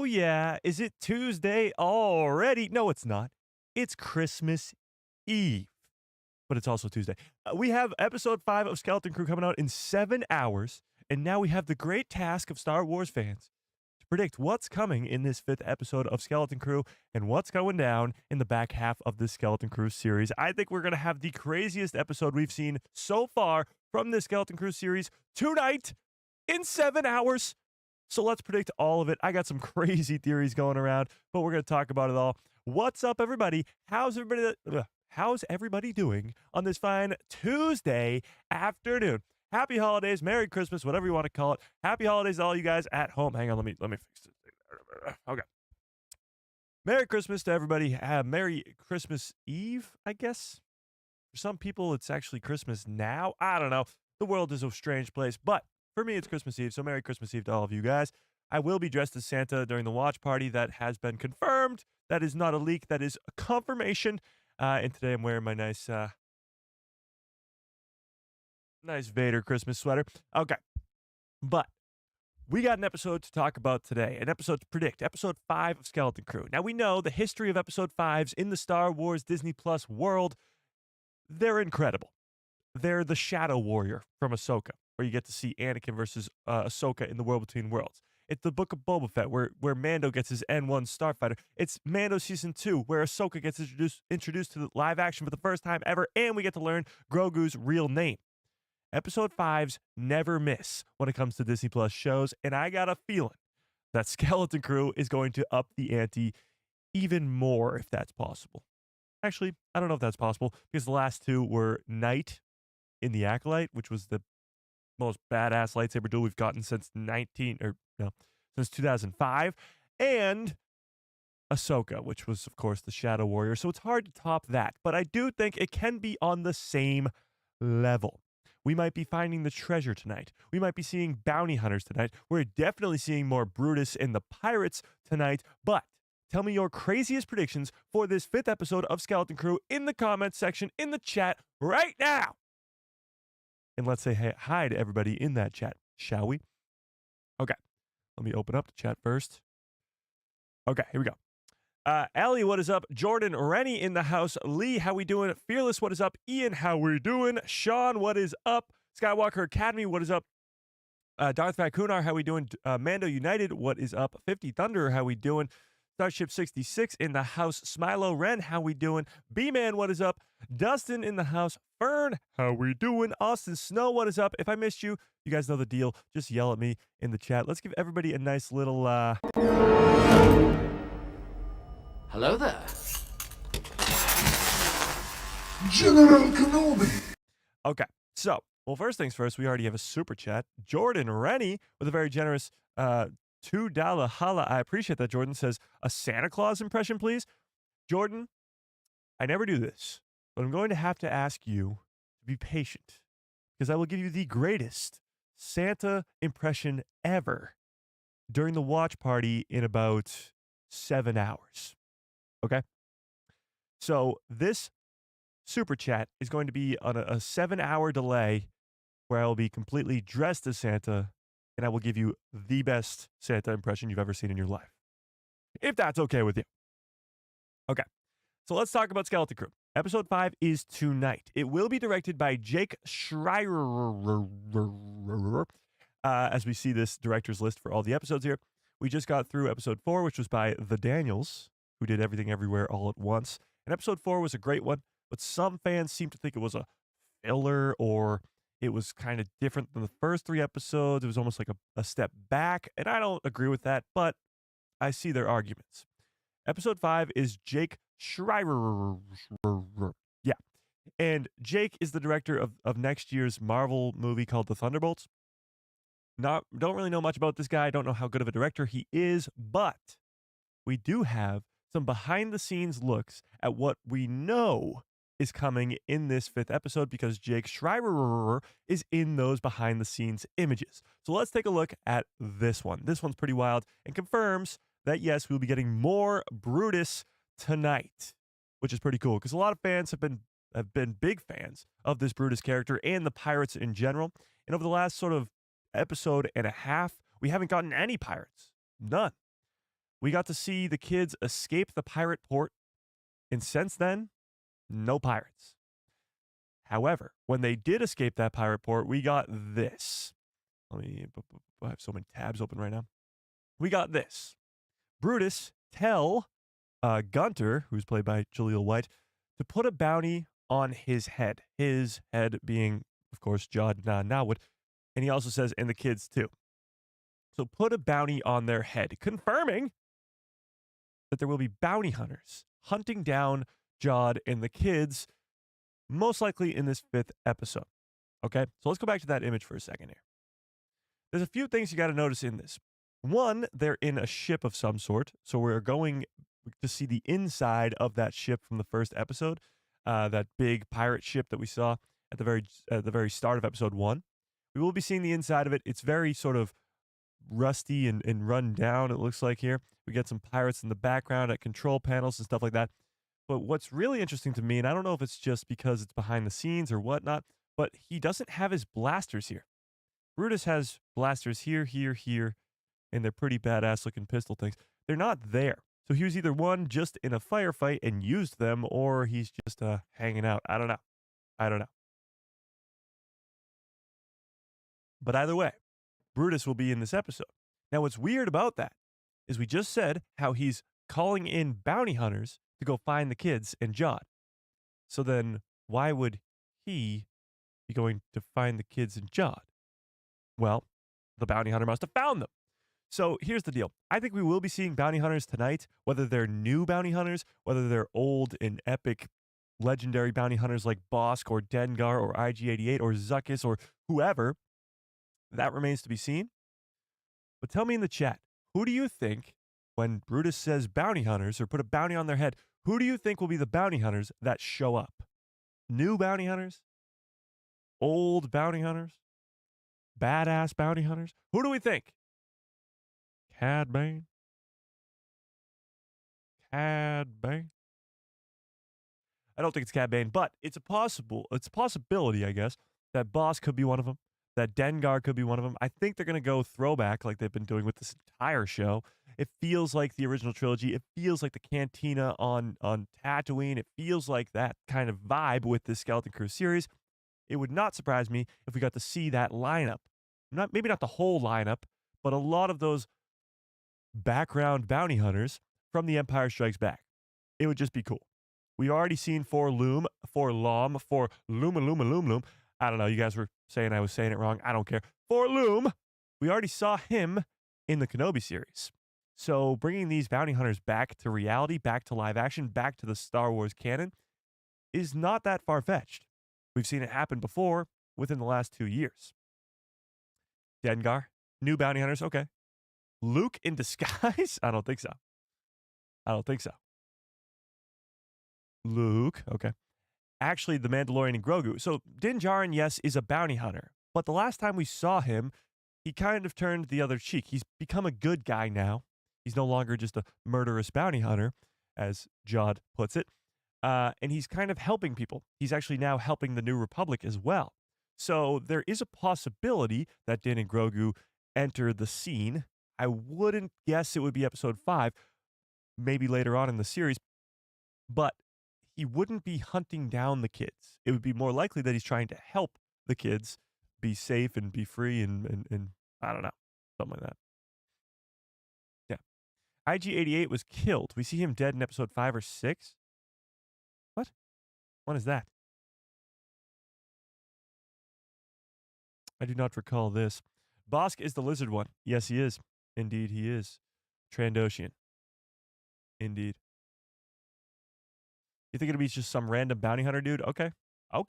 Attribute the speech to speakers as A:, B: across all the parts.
A: Oh, yeah. Is it Tuesday already? No, it's not. It's Christmas Eve, but it's also Tuesday. We have episode 5 of Skeleton Crew coming out in 7 hours, and now we have the great task of Star Wars fans to predict what's coming in this 5th episode of Skeleton Crew and what's going down in the back half of this Skeleton Crew series. I think we're going to have the craziest episode we've seen so far from this Skeleton Crew series tonight in 7 hours. So let's predict all of it. I got some crazy theories going around, but we're going to talk about it all. What's up, everybody? How's everybody doing on this fine Tuesday afternoon? Happy holidays, Merry Christmas, whatever you want to call it. Happy holidays to all you guys at home. Hang on, let me fix this. Okay. Merry Christmas to everybody. Merry Christmas Eve, I guess. For some people, it's actually Christmas now. I don't know. The world is a strange place, but for me, it's Christmas Eve, so Merry Christmas Eve to all of you guys. I will be dressed as Santa during the watch party. That has been confirmed. That is not a leak. That is a confirmation. And today I'm wearing my nice Vader Christmas sweater. Okay. But we got an episode to talk about today, an episode to predict, episode 5 of Skeleton Crew. Now, we know the history of episode 5s in the Star Wars Disney Plus world. They're incredible. They're the Shadow Warrior from Ahsoka, where you get to see Anakin versus Ahsoka in the World Between Worlds. It's the Book of Boba Fett, where Mando gets his N1 Starfighter. It's Mando Season 2, where Ahsoka gets introduced to the live action for the first time ever, and we get to learn Grogu's real name. Episode 5s never miss when it comes to Disney Plus shows, and I got a feeling that Skeleton Crew is going to up the ante even more, if that's possible. Actually, I don't know if that's possible, because the last two were Knight in the Acolyte, which was the most badass lightsaber duel we've gotten since 2005, and Ahsoka, which was, of course, the Shadow Warrior. So it's hard to top that, but I do think it can be on the same level. We might be finding the treasure tonight. We might be seeing bounty hunters tonight. We're definitely seeing more Brutus and the pirates tonight, but tell me your craziest predictions for this 5th episode of Skeleton Crew in the comments section, in the chat right now. And let's say hi to everybody in that chat, shall we? Okay, let me open up the chat first. Okay, here we go. Ellie, what is up? Jordan, Rennie in the house. Lee, how we doing? Fearless, what is up? Ian, how we doing? Sean, what is up? Skywalker Academy, what is up? Darth Vacunar, how we doing? Mando United, what is up? 50 Thunder, how we doing? Starship 66 in the house. Smilo Ren, how we doing? B-Man, what is up? Dustin in the house. Fern, how we doing? Austin Snow, what is up? If I missed you, you guys know the deal. Just yell at me in the chat. Let's give everybody a nice little
B: Hello there.
C: General Kenobi.
A: Okay, so, well, first things first, we already have a super chat. Jordan Rennie with a very generous $2 holla. I appreciate that. Jordan says, a Santa Claus impression, please. Jordan, I never do this, but I'm going to have to ask you to be patient, because I will give you the greatest Santa impression ever during the watch party in about 7 hours. Okay? So this super chat is going to be on a 7-hour delay where I will be completely dressed as Santa, and I will give you the best Santa impression you've ever seen in your life. If that's okay with you. Okay. So let's talk about Skeleton Crew. Episode 5 is tonight. It will be directed by Jake Schreier. As we see this director's list for all the episodes here, we just got through episode 4, which was by the Daniels, who did Everything Everywhere All at Once. And episode 4 was a great one, but some fans seem to think it was a filler, or it was kind of different than the first 3 episodes. It was almost like a step back, and I don't agree with that, but I see their arguments. Episode 5 is Jake Schreier. Yeah. And Jake is the director of next year's Marvel movie called The Thunderbolts. Don't really know much about this guy. I don't know how good of a director he is, but we do have some behind-the-scenes looks at what we know is coming in this 5th episode, because Jake Schreier is in those behind-the-scenes images. So let's take a look at this one. This one's pretty wild and confirms that, yes, we'll be getting more Brutus tonight, which is pretty cool, because a lot of fans have been big fans of this Brutus character and the pirates in general. And over the last sort of episode and a half, we haven't gotten any pirates. None. we got to see the kids escape the pirate port, and since then, no pirates. However, when they did escape that pirate port, we got this. I have so many tabs open right now. We got this. Brutus tell Gunter, who's played by Jaleel White, to put a bounty on his head. His head being, of course, Nawood. And he also says, and the kids too. So put a bounty on their head, confirming that there will be bounty hunters hunting down Jod and the kids, most likely in this 5th episode. Okay, so let's go back to that image for a second here. There's a few things you got to notice in this. One, they're in a ship of some sort, so we're going to see the inside of that ship from the 1st episode, that big pirate ship that we saw at the very start of episode 1. We will be seeing the inside of it. It's very sort of rusty and run down, it looks like here. We get some pirates in the background at control panels and stuff like that. But what's really interesting to me, and I don't know if it's just because it's behind the scenes or whatnot, but he doesn't have his blasters here. Brutus has blasters here, and they're pretty badass looking pistol things. They're not there. So he was either one just in a firefight and used them, or he's just hanging out. I don't know. But either way, Brutus will be in this episode. Now, what's weird about that is we just said how he's calling in bounty hunters to go find the kids and Jod. So then why would he be going to find the kids and Jod? Well, the bounty hunter must have found them. So here's the deal. I think we will be seeing bounty hunters tonight, whether they're new bounty hunters, whether they're old and epic legendary bounty hunters like Bosk or Dengar or IG-88 or Zuckuss or whoever. That remains to be seen. But tell me in the chat, who do you think, when Brutus says bounty hunters or put a bounty on their head, who do you think will be the bounty hunters that show up? New bounty hunters? Old bounty hunters? Badass bounty hunters? Who do we think? Cad Bane? Cad Bane? I don't think it's Cad Bane, but it's a possibility, I guess, that Boss could be one of them, that Dengar could be one of them. I think they're going to go throwback like they've been doing with this entire show. It feels like the original trilogy. It feels like the cantina on Tatooine. It feels like that kind of vibe with this Skeleton Crew series. It would not surprise me if we got to see that lineup. Maybe not the whole lineup, but a lot of those background bounty hunters from The Empire Strikes Back. It would just be cool. We've already seen for Loom. I don't know. You guys were saying I was saying it wrong. I don't care. For Loom, we already saw him in the Kenobi series. So bringing these bounty hunters back to reality, back to live action, back to the Star Wars canon is not that far-fetched. We've seen it happen before within the last 2 years. Dengar, new bounty hunters, okay. Luke in disguise? I don't think so. Luke, okay. Actually, the Mandalorian and Grogu. So Din Djarin, yes, is a bounty hunter. But the last time we saw him, he kind of turned the other cheek. He's become a good guy now. He's no longer just a murderous bounty hunter, as Jod puts it. And he's kind of helping people. He's actually now helping the New Republic as well. So there is a possibility that Din and Grogu enter the scene. I wouldn't guess it would be episode 5, maybe later on in the series. But he wouldn't be hunting down the kids. It would be more likely that he's trying to help the kids be safe and be free and I don't know, something like that. Yeah. IG-88 was killed. We see him dead in episode 5 or 6. What? What is that? I do not recall this. Bosk is the lizard one. Yes, he is. Indeed, he is. Trandoshan. Indeed. You think it'll be just some random bounty hunter dude? Okay. All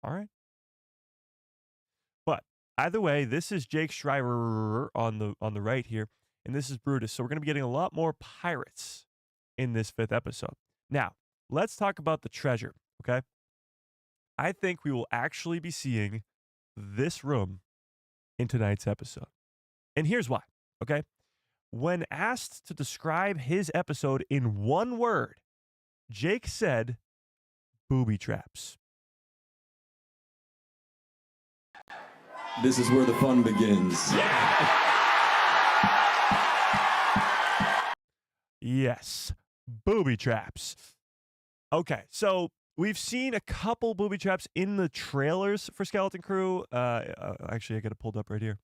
A: right. But either way, this is Jake Schreiber on the right here, and this is Brutus. So we're going to be getting a lot more pirates in this 5th episode. Now, let's talk about the treasure, okay? I think we will actually be seeing this room in tonight's episode. And here's why, okay? When asked to describe his episode in one word, Jake said, booby traps.
D: This is where the fun begins.
A: Yes, booby traps. Okay, so we've seen a couple booby traps in the trailers for Skeleton Crew. Actually, I got it pulled up right here.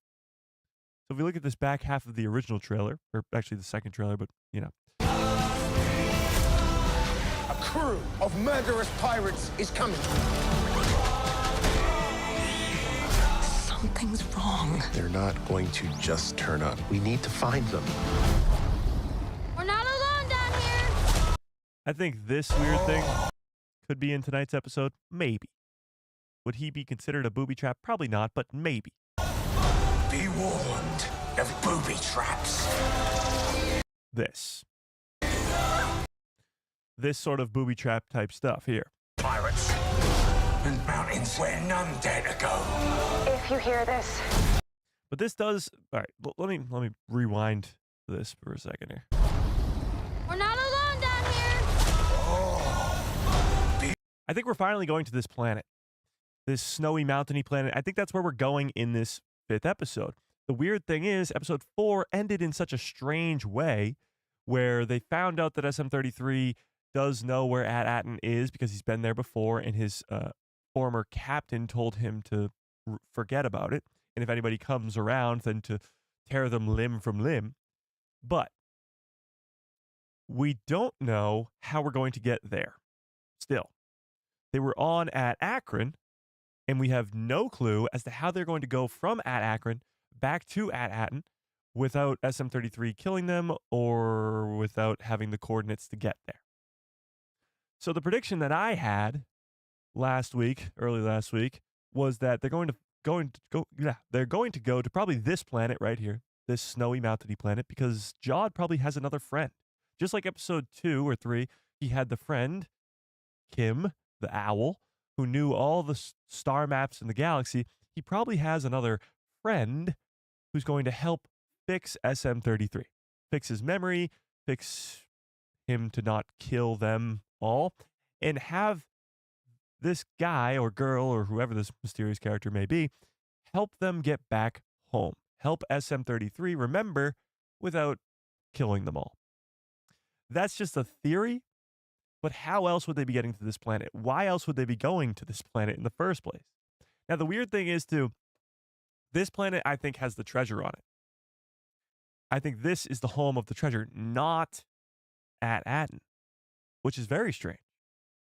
A: So if we look at this back half of the original trailer, or actually the second trailer, but you know.
D: A crew of murderous pirates is coming.
E: Something's wrong.
F: They're not going to just turn up. We need to find them.
G: We're not alone down here.
A: I think this weird thing could be in tonight's episode. Maybe. Would he be considered a booby trap? Probably not, but maybe.
D: Be warned of booby traps.
A: This sort of booby trap type stuff here.
D: Pirates and mountains where none dare to go.
E: If you hear this,
A: But this does. All right, let me rewind this for a second here.
G: We're not alone down here.
A: I think we're finally going to this planet, this snowy, mountainy planet. I think that's where we're going in this 5th episode. The weird thing is, episode 4 ended in such a strange way, where they found out that SM-33 does know where At-Atten is because he's been there before, and his former captain told him to forget about it, and if anybody comes around, then to tear them limb from limb. But we don't know how we're going to get there. Still, they were on at Akron, and we have no clue as to how they're going to go from at Akron back to At-Atten without SM-33 killing them or without having the coordinates to get there. So the prediction that I had early last week, was that they're going to go to probably this planet right here, this snowy mountainy planet, because Jod probably has another friend. Just like episode 2 or 3, he had the friend, Kim, the owl, who knew all the star maps in the galaxy. He probably has another friend who's going to help fix SM-33, fix his memory, fix him to not kill them all, and have this guy or girl or whoever this mysterious character may be help them get back home, help SM-33 remember without killing them all. That's just a theory, but how else would they be getting to this planet? Why else would they be going to this planet in the first place? Now, the weird thing is, too, this planet, I think, has the treasure on it. I think this is the home of the treasure, not At-Atten, which is very strange.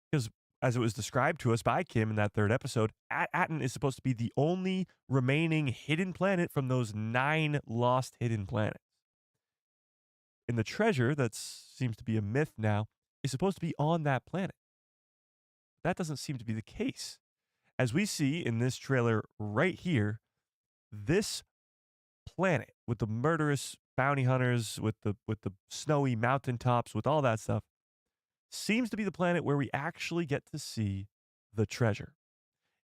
A: Because as it was described to us by Kim in that 3rd episode, At-Atten is supposed to be the only remaining hidden planet from those 9 lost hidden planets. And the treasure, that seems to be a myth now, is supposed to be on that planet. That doesn't seem to be the case. As we see in this trailer right here, this planet with the murderous bounty hunters, with the snowy mountaintops, with all that stuff, seems to be the planet where we actually get to see the treasure.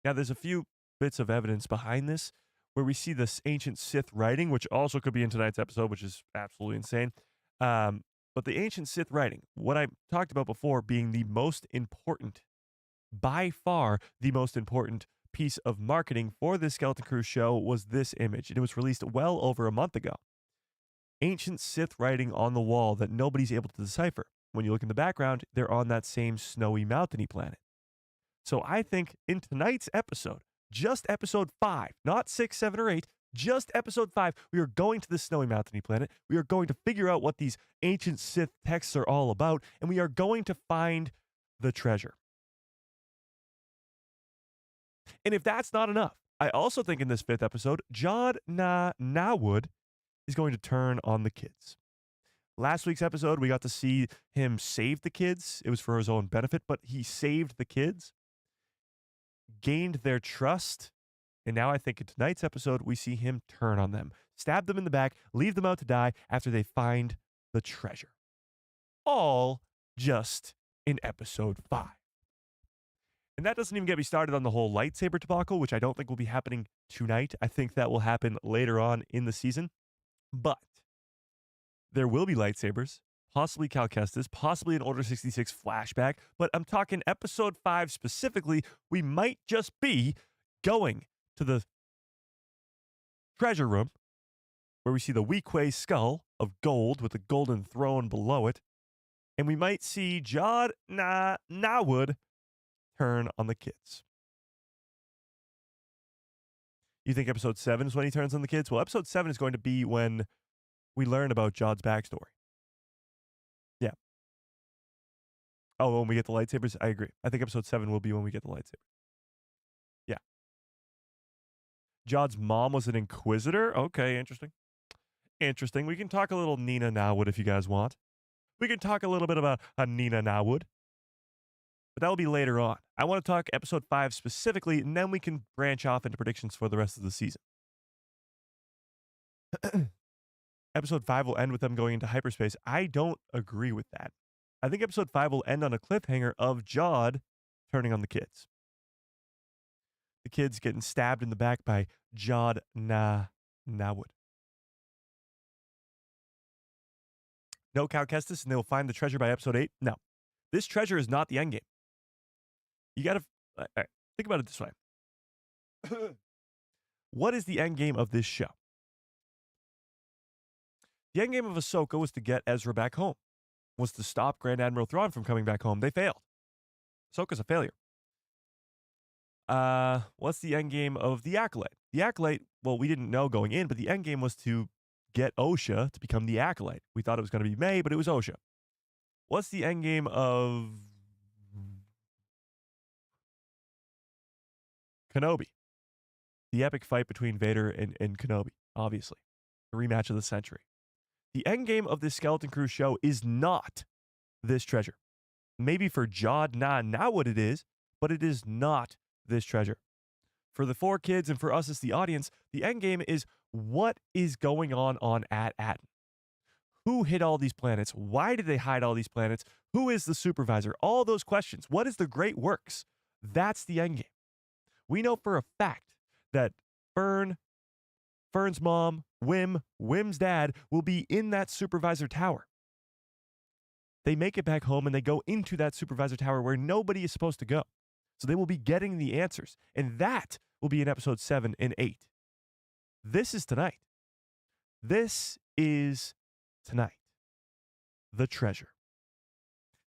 A: Now, there's a few bits of evidence behind this where we see this ancient Sith writing, which also could be in tonight's episode, which is absolutely insane. But the ancient Sith writing, what I talked about before being the most important, by far the most important piece of marketing for this Skeleton Crew show, was this image. And it was released well over a month ago. Ancient Sith writing on the wall that nobody's able to decipher. When you look in the background, they're on that same snowy mountainy planet. So I think in tonight's episode, just episode 5, not 6, 7, or 8, just episode 5, we are going to the snowy mountainy planet. We are going to figure out what these ancient Sith texts are all about, and we are going to find the treasure. And if that's not enough, I also think in this 5th episode, Nawood is going to turn on the kids. Last week's episode, we got to see him save the kids. It was for his own benefit, but he saved the kids, gained their trust, and now I think in tonight's episode, we see him turn on them, stab them in the back, leave them out to die after they find the treasure. All just in episode 5. And that doesn't even get me started on the whole lightsaber debacle, which I don't think will be happening tonight. I think that will happen later on in the season. But there will be lightsabers, possibly Cal Kestis, possibly an Order 66 flashback. But I'm talking episode 5 specifically. We might just be going to the treasure room where we see the Weequay skull of gold with the golden throne below it, And we might see Nawood turn on the kids. You think episode 7 is when he turns on the kids? Well, episode 7 is going to be when we learn about Jod's backstory. Yeah. Oh, when we get the lightsabers? I agree. I think episode 7 will be when we get the lightsabers. Yeah. Jod's mom was an inquisitor? Okay, interesting. Interesting. We can talk a little Nina Nawood if you guys want. We can talk a little bit about Nina Nawood. But that will be later on. I want to talk episode 5 specifically, and then we can branch off into predictions for the rest of the season. Episode 5 will end with them going into hyperspace. I don't agree with that. I think episode 5 will end on a cliffhanger of Jod turning on the kids. The kids getting stabbed in the back by Jod Nawood. No Cal Kestis, and they will find the treasure by episode 8. No. This treasure is not the endgame. You got to think about it this way. What is the endgame of this show? The endgame of Ahsoka was to get Ezra back home, was to stop Grand Admiral Thrawn from coming back home. They failed. Ahsoka's a failure. What's the endgame of the Acolyte? The Acolyte, well, we didn't know going in, but the endgame was to get Osha to become the Acolyte. We thought it was going to be May, but it was Osha. What's the endgame of Kenobi? The epic fight between Vader and Kenobi, obviously. The rematch of the century. The endgame of this Skeleton Crew show is not this treasure. Maybe for Jod Nawood it is, but it is not this treasure. For the 4 kids and for us as the audience, the endgame is what is going on at Atten. Who hid all these planets? Why did they hide all these planets? Who is the supervisor? All those questions. What is the great works? That's the endgame. We know for a fact that Fern's mom, Wim's dad, will be in that supervisor tower. They make it back home and they go into that supervisor tower where nobody is supposed to go. So they will be getting the answers. And that will be in episode 7 and 8. This is tonight. This is tonight. The treasure.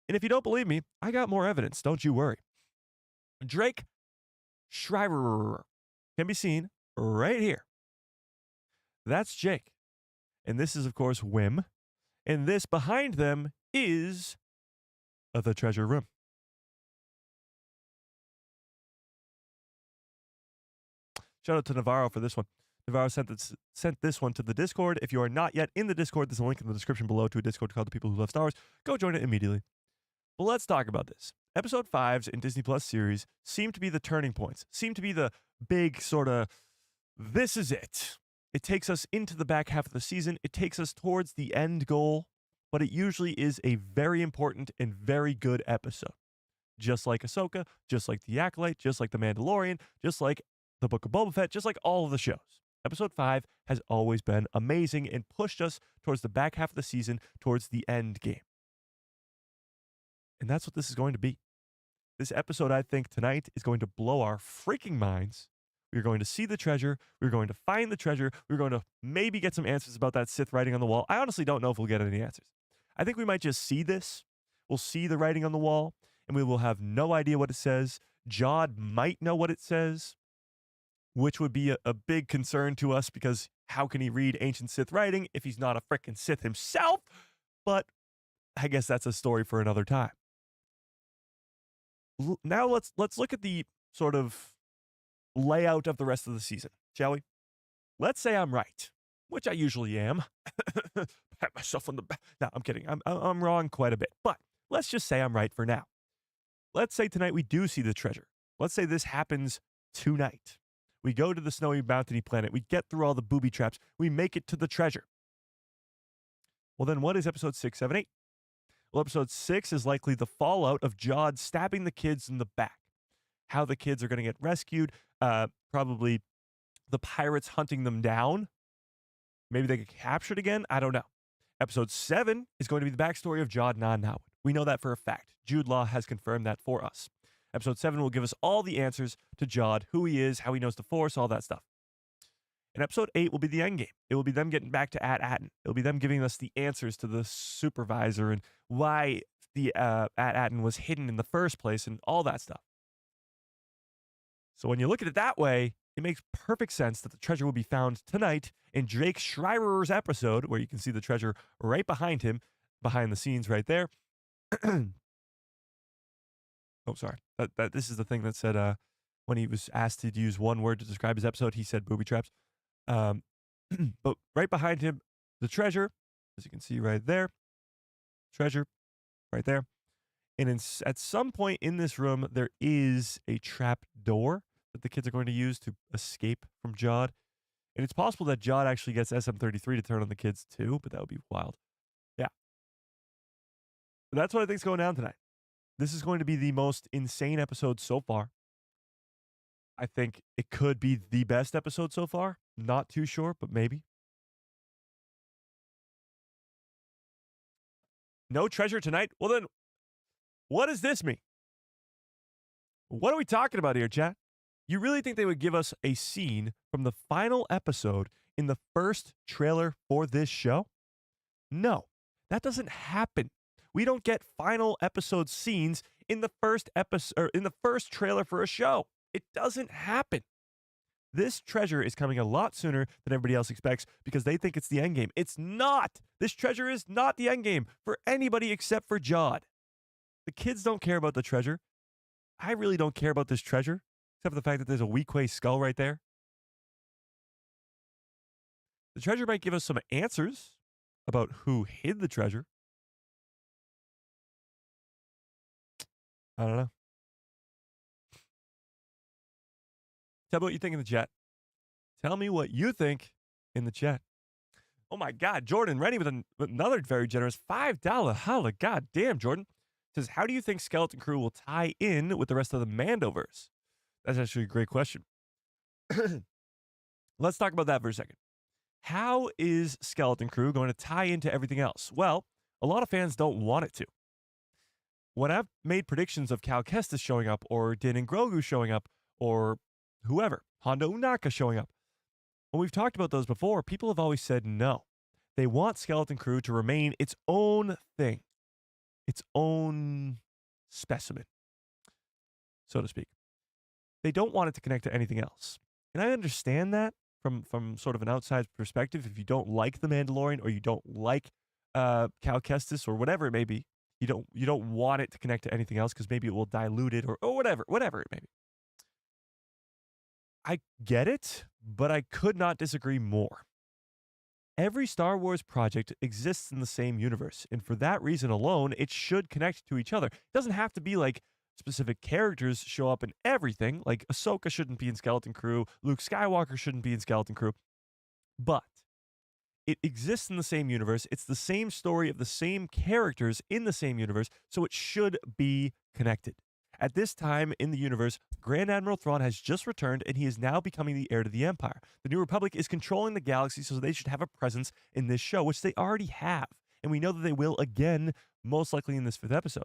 A: And if you don't believe me, I got more evidence. Don't you worry. Drake Shriver can be seen right here. That's Jake. And this is, of course, Wim. And this behind them is the treasure room. Shout out to Navarro for this one. Navarro sent this one to the Discord. If you are not yet in the Discord, there's a link in the description below to a Discord called The People Who Love Star Wars. Go join it immediately. But let's talk about this. Episode 5s in Disney Plus series seem to be the turning points, seem to be the big sort of, this is it. It takes us into the back half of the season. It takes us towards the end goal, but it usually is a very important and very good episode. Just like Ahsoka, just like The Acolyte, just like The Mandalorian, just like The Book of Boba Fett, just like all of the shows. Episode 5 has always been amazing and pushed us towards the back half of the season, towards the end game. And that's what this is going to be. This episode, I think, tonight is going to blow our freaking minds. We're going to see the treasure. We're going to find the treasure. We're going to maybe get some answers about that Sith writing on the wall. I honestly don't know if we'll get any answers. I think we might just see this. We'll see the writing on the wall, and we will have no idea what it says. Jod might know what it says, which would be a big concern to us because how can he read ancient Sith writing if he's not a frickin' Sith himself? But I guess that's a story for another time. Now let's look at the sort of layout of the rest of the season, shall we? Let's say I'm right, which I usually am. Pat myself on the back. No, I'm kidding. I'm wrong quite a bit, but let's just say I'm right for now. Let's say tonight we do see the treasure. Let's say this happens tonight. We go to the snowy mountainy planet. We get through all the booby traps. We make it to the treasure. Well, then what is episode 6, 7, 8? Well, episode 6 is likely the fallout of Jod stabbing the kids in the back. How the kids are going to get rescued. Probably the pirates hunting them down. Maybe they get captured again. I don't know. Episode 7 is going to be the backstory of Jod Nawood. We know that for a fact. Jude Law has confirmed that for us. Episode 7 will give us all the answers to Jod, who he is, how he knows the Force, all that stuff. And episode 8 will be the endgame. It will be them getting back to Atten. It will be them giving us the answers to the supervisor and why the At-Aten was hidden in the first place and all that stuff. So when you look at it that way, it makes perfect sense that the treasure will be found tonight in Jake Schreier's episode, where you can see the treasure right behind him, behind the scenes right there. Oh, sorry. This is the thing that said when he was asked to use one word to describe his episode, he said booby traps. But right behind him, the treasure, as you can see right there, treasure right there. And at some point in this room, there is a trap door that the kids are going to use to escape from Jod. And it's possible that Jod actually gets SM-33 to turn on the kids too, but that would be wild. Yeah. But that's what I think is going down tonight. This is going to be the most insane episode so far. I think it could be the best episode so far. Not too sure, but maybe. No treasure tonight? Well then, what does this mean? What are we talking about here, chat? You really think they would give us a scene from the final episode in the first trailer for this show? No, that doesn't happen. We don't get final episode scenes in the first episode or in the first trailer for a show. It doesn't happen. This treasure is coming a lot sooner than everybody else expects because they think it's the endgame. It's not. This treasure is not the endgame for anybody except for Jod. The kids don't care about the treasure. I really don't care about this treasure, except for the fact that there's a Weequay skull right there. The treasure might give us some answers about who hid the treasure. I don't know. Tell me what you think in the chat. Tell me what you think in the chat. Oh my God, Jordan, ready with another very generous $5. Holla, God damn, Jordan. Says, how do you think Skeleton Crew will tie in with the rest of the Mandoverse? That's actually a great question. Let's talk about that for a second. How is Skeleton Crew going to tie into everything else? Well, a lot of fans don't want it to. When I've made predictions of Cal Kestis showing up, or Din and Grogu showing up, or whoever, Hondo Unaka showing up, when we've talked about those before, people have always said no. They want Skeleton Crew to remain its own thing, its own specimen, so to speak. They don't want it to connect to anything else. And I understand that from sort of an outside perspective. If you don't like The Mandalorian, or you don't like Cal Kestis, or whatever it may be, you don't want it to connect to anything else because maybe it will dilute it, or whatever it may be. I get it, but I could not disagree more. Every Star Wars project exists in the same universe, and for that reason alone, it should connect to each other. It doesn't have to be like specific characters show up in everything, like Ahsoka shouldn't be in Skeleton Crew, Luke Skywalker shouldn't be in Skeleton Crew, but it exists in the same universe. It's the same story of the same characters in the same universe, so it should be connected. At this time in the universe, Grand Admiral Thrawn has just returned, and he is now becoming the heir to the Empire. The New Republic is controlling the galaxy, so they should have a presence in this show, which they already have. And we know that they will again, most likely in this 5th episode.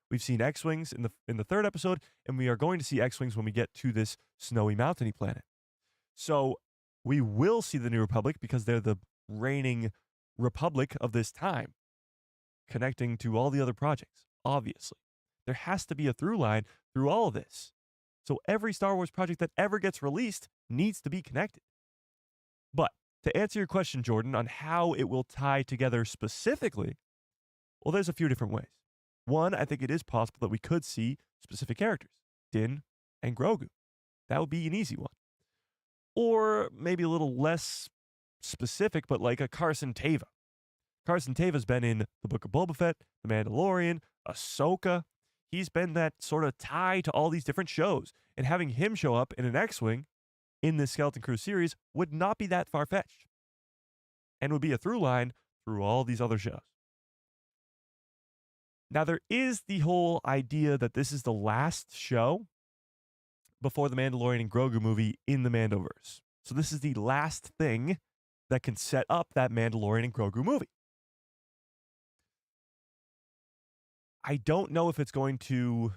A: We've seen X-Wings in the 3rd episode, and we are going to see X-Wings when we get to this snowy mountainy planet. So we will see the New Republic because they're the reigning Republic of this time, connecting to all the other projects, obviously. There has to be a through line through all of this. So every Star Wars project that ever gets released needs to be connected. But to answer your question, Jordan, on how it will tie together specifically, well, there's a few different ways. One, I think it is possible that we could see specific characters, Din and Grogu. That would be an easy one. Or maybe a little less specific, but like a Carson Teva. Carson Teva's been in The Book of Boba Fett, The Mandalorian, Ahsoka. He's been that sort of tie to all these different shows. And having him show up in an X-Wing in this Skeleton Crew series would not be that far-fetched. And would be a through line through all these other shows. Now, there is the whole idea that this is the last show before the Mandalorian and Grogu movie in the Mandoverse. So this is the last thing that can set up that Mandalorian and Grogu movie. I don't know if it's going to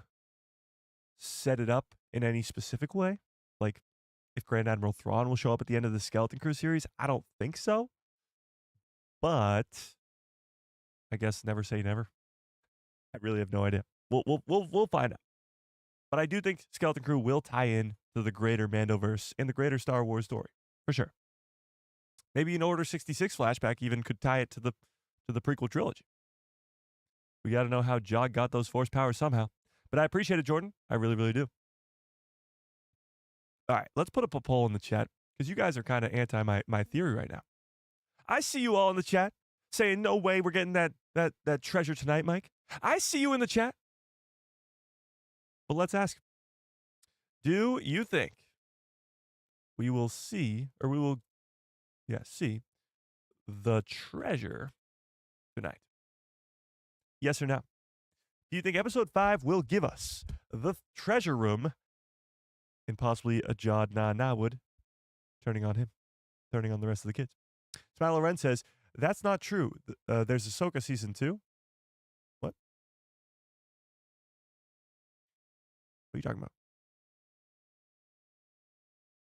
A: set it up in any specific way. Like, if Grand Admiral Thrawn will show up at the end of the Skeleton Crew series, I don't think so. But I guess never say never. I really have no idea. We'll find out. But I do think Skeleton Crew will tie in to the greater Mandoverse and the greater Star Wars story, for sure. Maybe an Order 66 flashback even could tie it to the prequel trilogy. We got to know how Jog got those Force powers somehow. But I appreciate it, Jordan. I really, really do. All right, let's put up a poll in the chat because you guys are kind of anti my theory right now. I see you all in the chat saying, no way we're getting that treasure tonight, Mike. I see you in the chat. But let's ask, do you think we will see, or we will, see the treasure tonight? Yes or no? Do you think episode 5 will give us the treasure room and possibly a Jod Nawood turning on him, turning on the rest of the kids? Smile Loren says, that's not true. There's Ahsoka season 2. What? What are you talking about?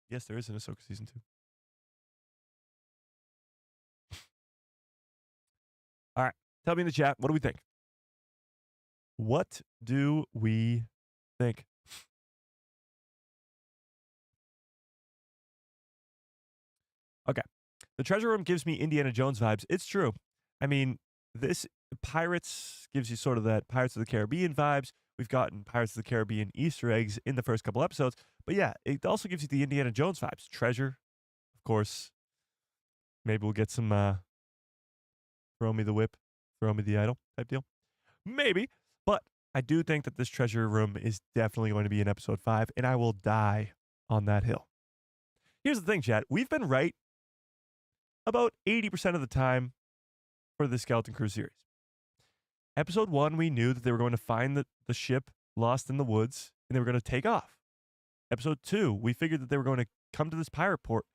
A: Yes, there is an Ahsoka season 2. All right. Tell me in the chat, what do we think? What do we think? Okay. The treasure room gives me Indiana Jones vibes. It's true. I mean, this Pirates gives you sort of that Pirates of the Caribbean vibes. We've gotten Pirates of the Caribbean Easter eggs in the first couple episodes. But yeah, it also gives you the Indiana Jones vibes. Treasure, of course. Maybe we'll get some throw me the whip, throw me the idol type deal. Maybe. But I do think that this treasure room is definitely going to be in episode 5, and I will die on that hill. Here's the thing, chat. We've been right about 80% of the time for the Skeleton Crew series. Episode 1, we knew that they were going to find the ship lost in the woods, and they were going to take off. Episode 2, we figured that they were going to come to this pirate port,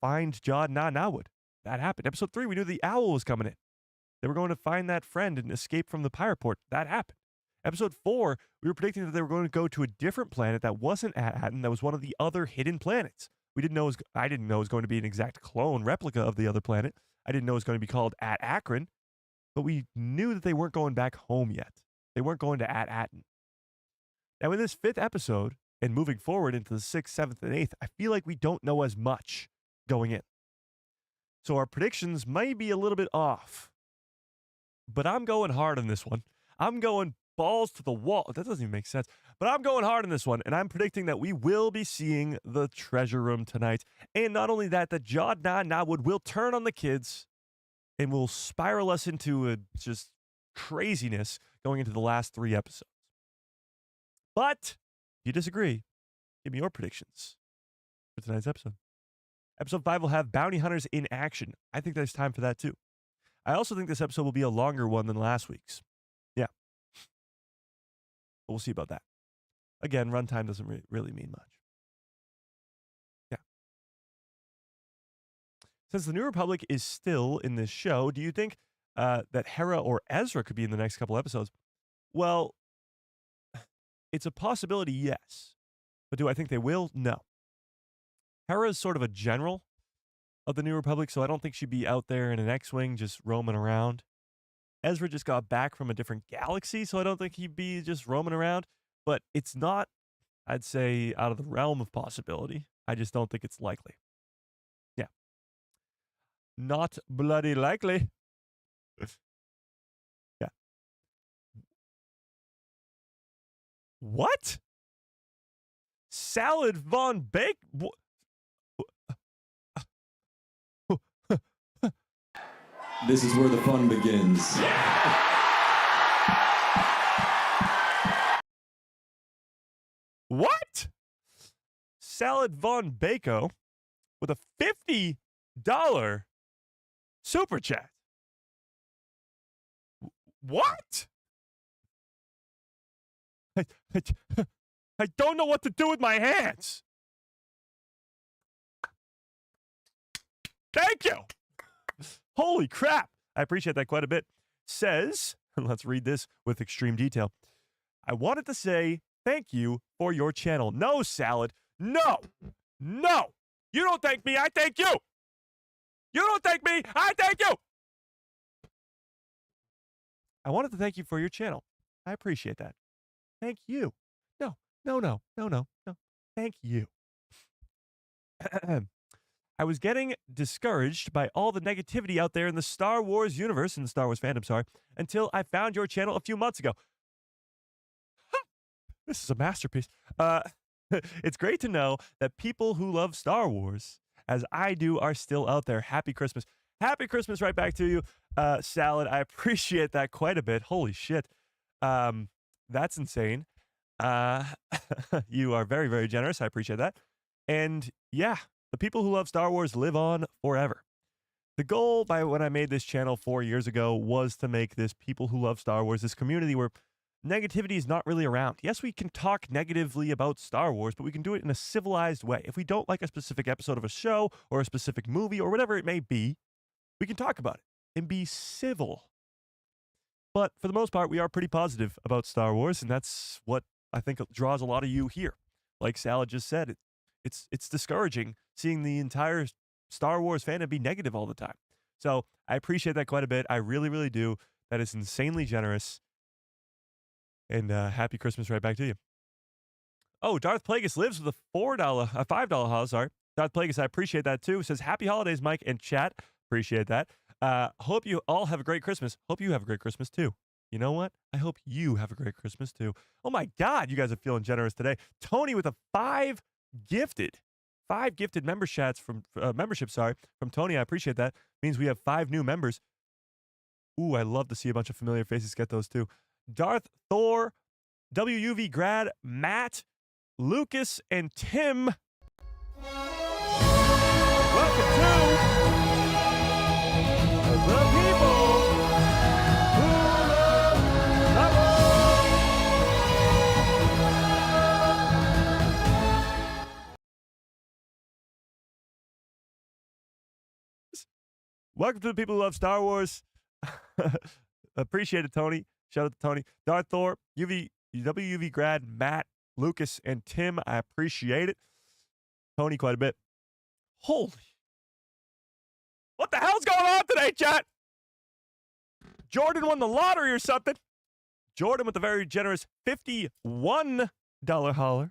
A: find Jod Nawood. That happened. Episode 3, we knew the owl was coming in. They were going to find that friend and escape from the pirate port. That happened. Episode 4, we were predicting that they were going to go to a different planet that wasn't At-Atten, that was one of the other hidden planets. I didn't know it was going to be an exact clone replica of the other planet. I didn't know it was going to be called At-Akron, but we knew that they weren't going back home yet. They weren't going to At-Atten. Now, in this 5th episode, and moving forward into the 6th, 7th, and 8th, I feel like we don't know as much going in. So our predictions may be a little bit off. But I'm going hard on this one. I'm going balls to the wall. That doesn't even make sense. But I'm going hard on this one, and I'm predicting that we will be seeing the treasure room tonight. And not only that, that Jod Nawood will turn on the kids and will spiral us into just craziness going into the last 3 episodes. But if you disagree, give me your predictions for tonight's episode. Episode 5 will have bounty hunters in action. I think there's time for that too. I also think this episode will be a longer one than last week's. Yeah. But we'll see about that. Again, runtime doesn't really mean much. Yeah. Since the New Republic is still in this show, do you think that Hera or Ezra could be in the next couple episodes? Well, it's a possibility, yes. But do I think they will? No. Hera is sort of a general of the New Republic, so I don't think she'd be out there in an X-Wing just roaming around. Ezra just got back from a different galaxy, so I don't think he'd be just roaming around. But it's not, I'd say, out of the realm of possibility. I just don't think it's likely. Yeah. Not bloody likely. Yeah. What? Salad Von Bake?
H: This is where the fun begins.
A: What? Salad Von Bako with a $50 super chat. What? I don't know what to do with my hands. Thank you. Holy crap. I appreciate that quite a bit. Says, let's read this with extreme detail. I wanted to say thank you for your channel. No, Salad. No. No. You don't thank me. I thank you. You don't thank me. I thank you. I wanted to thank you for your channel. I appreciate that. Thank you. No, no, no, no, no, no. Thank you. I was getting discouraged by all the negativity out there in the Star Wars universe, in the Star Wars fandom, sorry, until I found your channel a few months ago. This is a masterpiece. It's great to know that people who love Star Wars, as I do, are still out there. Happy Christmas. Happy Christmas right back to you, Salad. I appreciate that quite a bit. Holy shit. That's insane. You are very, very generous. I appreciate that. And yeah, the people who love Star Wars live on forever. The goal by when I made this channel 4 years ago was to make this people who love Star Wars, this community where negativity is not really around. Yes, we can talk negatively about Star Wars, but we can do it in a civilized way. If we don't like a specific episode of a show or a specific movie or whatever it may be, we can talk about it and be civil. But for the most part, we are pretty positive about Star Wars, and that's what I think draws a lot of you here. Like Salad just said, it's discouraging seeing the entire Star Wars fandom be negative all the time. So I appreciate that quite a bit. I really, really do. That is insanely generous. And happy Christmas right back to you. Oh, Darth Plagueis lives with a $5 haul, sorry. Darth Plagueis, I appreciate that too. Says, happy holidays, Mike and chat. Appreciate that. Hope you all have a great Christmas. Hope you have a great Christmas too. You know what? I hope you have a great Christmas too. Oh my God, you guys are feeling generous today. Tony with a 5 gifted memberships from Tony. I appreciate that. Means we have 5 new members. Ooh, I love to see a bunch of familiar faces get those too. Darth, Thor, WUV grad, Matt, Lucas, and Tim. Welcome to the people who love Star Wars. Welcome to the people who love Star Wars. Appreciate it, Tony. Shout out to Tony. Darth Thor, WUV grad, Matt, Lucas, and Tim. I appreciate it. Tony quite a bit. Holy. What the hell's going on today, chat? Jordan won the lottery or something. Jordan with a very generous $51 holler.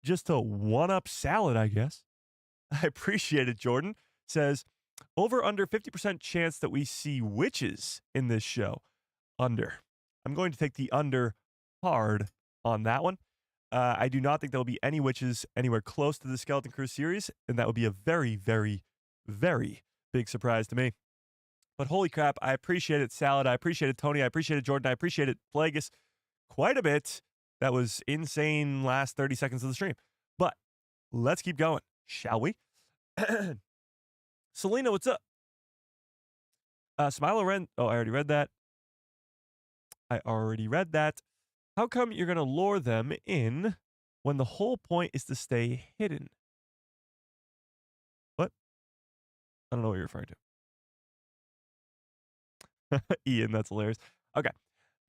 A: Just to one-up Salad, I guess. I appreciate it, Jordan. Says, over under 50% chance that we see witches in this show. Under. I'm going to take the under hard on that one. I do not think there will be any witches anywhere close to the Skeleton Crew series, and that would be a very, very, very big surprise to me. But holy crap, I appreciate it, Salad. I appreciate it, Tony. I appreciate it, Jordan. I appreciate it, Plagueis, quite a bit. That was insane last 30 seconds of the stream. But let's keep going, shall we? Selena, what's up? Smilo Ren. Oh, I already read that. How come you're going to lure them in when the whole point is to stay hidden? What? I don't know what you're referring to. Ian, that's hilarious. Okay.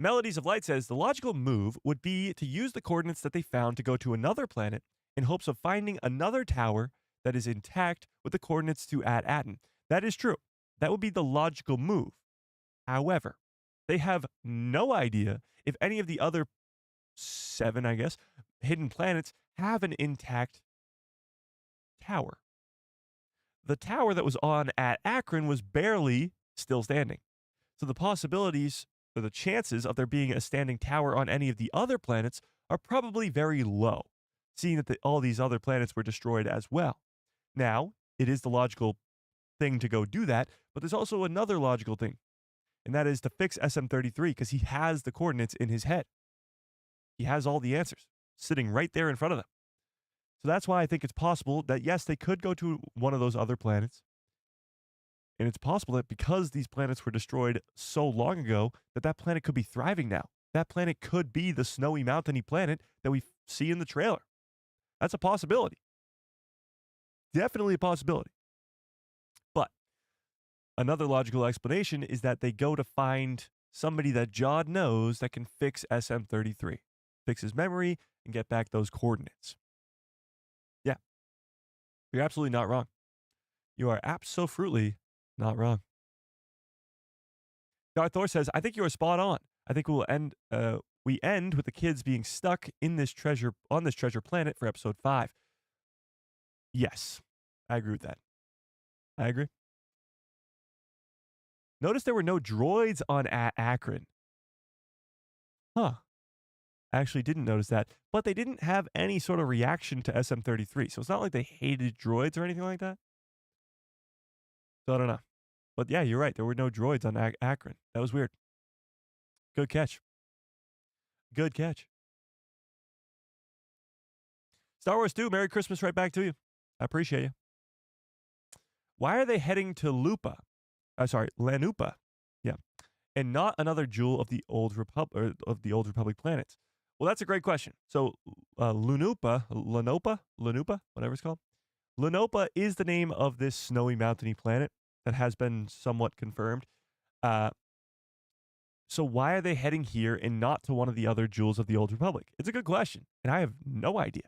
A: Melodies of Light says the logical move would be to use the coordinates that they found to go to another planet in hopes of finding another tower that is intact with the coordinates to At-Aten. That is true. That would be the logical move. However, they have no idea if any of the other 7, I guess, hidden planets have an intact tower. The tower that was on at Akron was barely still standing. So the possibilities or the chances of there being a standing tower on any of the other planets are probably very low, seeing that all these other planets were destroyed as well. Now, it is the logical thing to go do that, but there's also another logical thing, and that is to fix SM-33 because he has the coordinates in his head. He has all the answers sitting right there in front of them. So that's why I think it's possible that, yes, they could go to one of those other planets. And it's possible that because these planets were destroyed so long ago, that planet could be thriving now. That planet could be the snowy, mountainy planet that we see in the trailer. That's a possibility. Definitely a possibility. But another logical explanation is that they go to find somebody that Jod knows that can fix SM-33. Fix his memory and get back those coordinates. Yeah. You're absolutely not wrong. You are absolutely not wrong. Darth Thor says, I think you are spot on. I think we will end we end with the kids being stuck in this treasure planet for episode 5. Yes, I agree with that. I agree. Notice there were no droids on Akron. Huh. I actually didn't notice that. But they didn't have any sort of reaction to SM-33. So it's not like they hated droids or anything like that. So I don't know. But yeah, you're right. There were no droids on Akron. That was weird. Good catch. Good catch. Star Wars 2, Merry Christmas right back to you. I appreciate you. Why are they heading to Lanupa? Yeah. And not another jewel of the Old Republic planets? Well, that's a great question. So, Lanopa, whatever it's called. Lanopa is the name of this snowy mountainy planet that has been somewhat confirmed. So why are they heading here and not to one of the other jewels of the Old Republic? It's a good question, and I have no idea.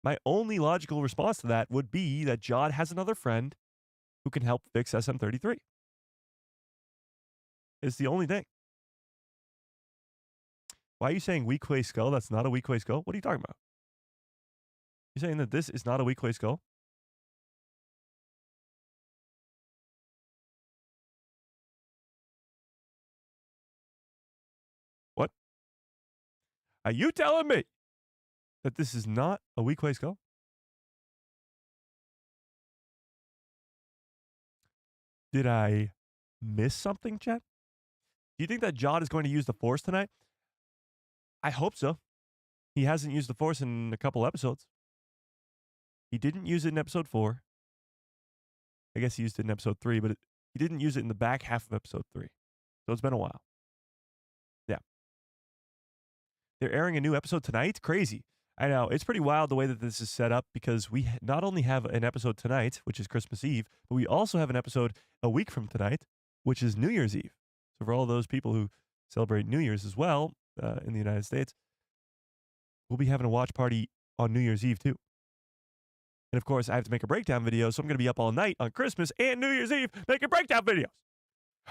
A: My only logical response to that would be that Jod has another friend who can help fix SM-33. It's the only thing. Why are you saying Weequay skull? That's not a Weequay skull? What are you talking about? You're saying that this is not a Weequay skull? What? Are you telling me that this is not a Weequay skull? Did I miss something, chat? Do you think that Jod is going to use the Force tonight? I hope so. He hasn't used the Force in a couple episodes. He didn't use it in episode 4. I guess he used it in episode 3, but he didn't use it in the back half of episode 3. So it's been a while. Yeah. They're airing a new episode tonight? Crazy. I know. It's pretty wild the way that this is set up because we not only have an episode tonight, which is Christmas Eve, but we also have an episode a week from tonight, which is New Year's Eve. So for all those people who celebrate New Year's as well in the United States, we'll be having a watch party on New Year's Eve too. And of course, I have to make a breakdown video, so I'm going to be up all night on Christmas and New Year's Eve making breakdown videos.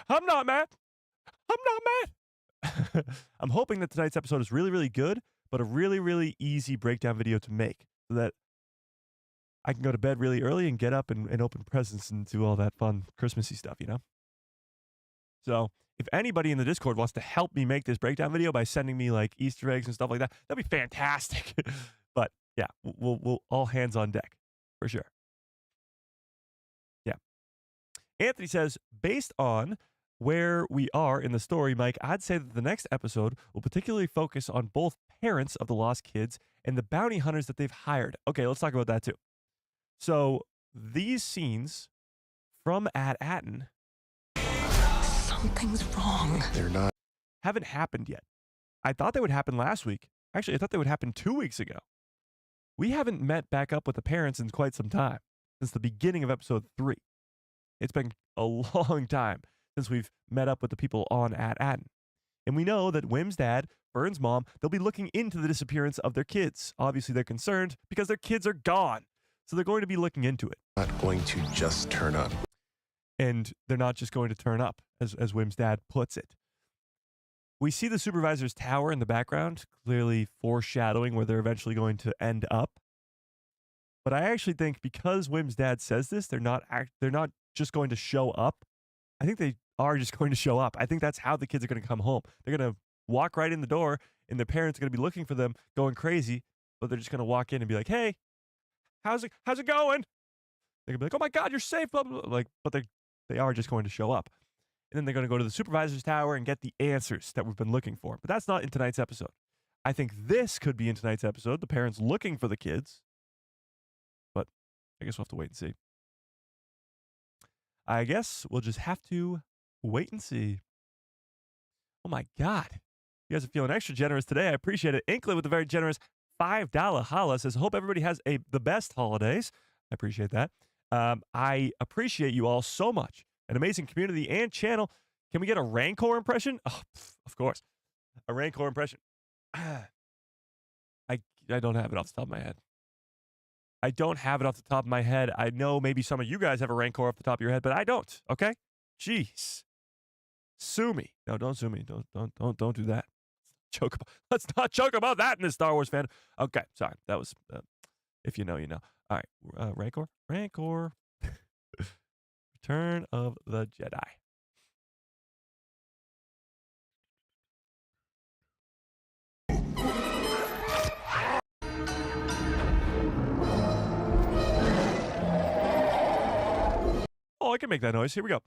A: I'm not mad. I'm hoping that tonight's episode is really, really good, but a really, really easy breakdown video to make so that I can go to bed really early and get up and open presents and do all that fun Christmassy stuff, you know? So if anybody in the Discord wants to help me make this breakdown video by sending me like Easter eggs and stuff like that, that'd be fantastic. But yeah, we'll all hands on deck for sure. Yeah. Anthony says, based on where we are in the story, Mike, I'd say that the next episode will particularly focus on both parents of the lost kids and the bounty hunters that they've hired. Okay, let's talk about that too. So these scenes from At-Atten,
E: Something's wrong.
F: They're not.
A: haven't happened yet. I thought they would happen last week. Actually, I thought they would happen 2 weeks ago. We haven't met back up with the parents in quite some time, since the beginning of episode 3. It's been a long time since we've met up with the people on At-Atten. And we know that Wim's dad, Burn's mom, they'll be looking into the disappearance of their kids. Obviously, they're concerned because their kids are gone. So they're going to be looking into it.
F: Not going to just turn up.
A: And they're not just going to turn up, as Wim's dad puts it. We see the supervisor's tower in the background, clearly foreshadowing where they're eventually going to end up. But I actually think because Wim's dad says this, they're not just going to show up. I think they are just going to show up. I think that's how the kids are going to come home. They're going to walk right in the door, and their parents are going to be looking for them, going crazy. But they're just going to walk in and be like, "Hey, how's it going?" They're going to be like, "Oh my God, you're safe." Blah, blah, blah. Like, but they are just going to show up. And then they're going to go to the supervisor's tower and get the answers that we've been looking for. But that's not in tonight's episode. I think this could be in tonight's episode, the parents looking for the kids. But I guess we'll have to wait and see. I guess we'll just have to wait and see. Oh my God. You guys are feeling extra generous today. I appreciate it. Inkling with a very generous $5 holla says, hope everybody has the best holidays. I appreciate that. I appreciate you all so much. An amazing community and channel. Can we get a Rancor impression? Oh, of course. A Rancor impression. I don't have it off the top of my head. I don't have it off the top of my head. I know maybe some of you guys have a Rancor off the top of your head, but I don't. Okay? Jeez. Sue me. No, don't sue me. Don't do that. Let's not joke about that in this Star Wars fan. Okay, sorry. That was, if you know, you know. All right, Rancor. Return of the Jedi. Oh, I can make that noise. Here we go.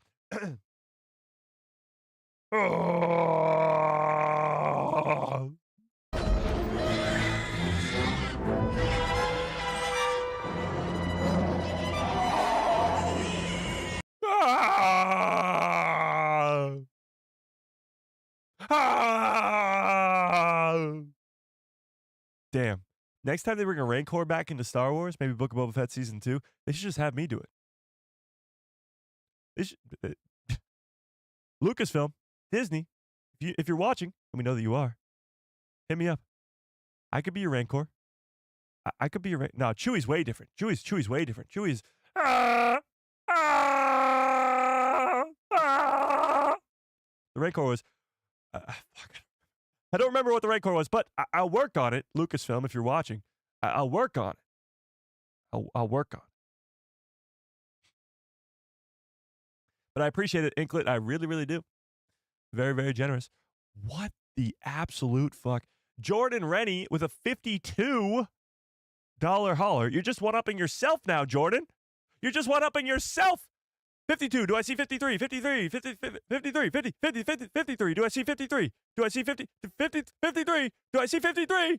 A: Damn. Next time they bring a Rancor back into Star Wars, maybe Book of Boba Fett Season 2, they should just have me do it. They should, Lucasfilm, Disney, if you're watching, and we know that you are, hit me up. I could be your Rancor. I could be your No, Chewie's way different. Chewie's way different. Chewie's the Rancor was I don't remember what the Rancor was, but I'll work on it. Lucasfilm, if you're watching, I'll work on it. I'll work on it. But I appreciate it, Inklet. I really, really do. Very, very generous. What the absolute fuck? Jordan Rennie with a $52 hauler. You're just one-upping yourself now, Jordan. You're just one-upping yourself. 52. Do I see 53? 53. 50, 53. 50, 50, 50, 53. Do I see 53? Do I see 50, 50, 53? Do I see 53?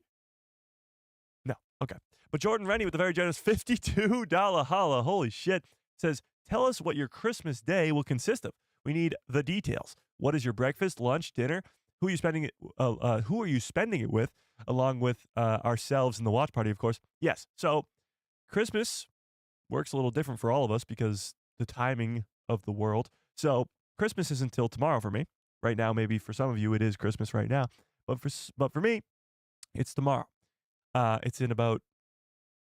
A: No. Okay. But Jordan Rennie with a very generous $52 holla. Holy shit. Says, tell us what your Christmas day will consist of. We need the details. What is your breakfast, lunch, dinner? Who are you spending it with? Along with ourselves and the watch party, of course. Yes. So Christmas works a little different for all of us because the timing of the world. So Christmas isn't until tomorrow for me. Right now, maybe for some of you, it is Christmas right now. But for me, it's tomorrow. It's in about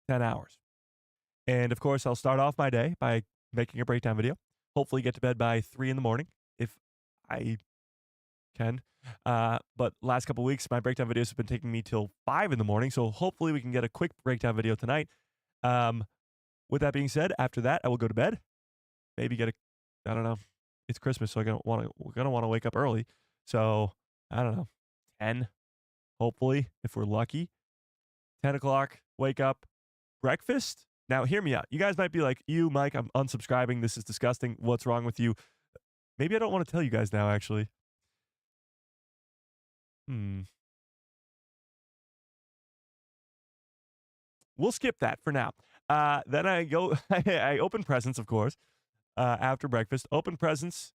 A: 10 hours. And of course, I'll start off my day by making a breakdown video. Hopefully get to bed by 3 in the morning if I can. But last couple weeks, my breakdown videos have been taking me till 5 in the morning. So hopefully we can get a quick breakdown video tonight. With that being said, after that, I will go to bed. Maybe I don't know. It's Christmas, so we're gonna want to wake up early. So I don't know, 10, hopefully, if we're lucky. 10 o'clock, wake up, breakfast. Now, hear me out. You guys might be like, you, Mike, I'm unsubscribing. This is disgusting. What's wrong with you? Maybe I don't want to tell you guys now, actually. We'll skip that for now. Then I go, I open presents, of course, after breakfast. Open presents,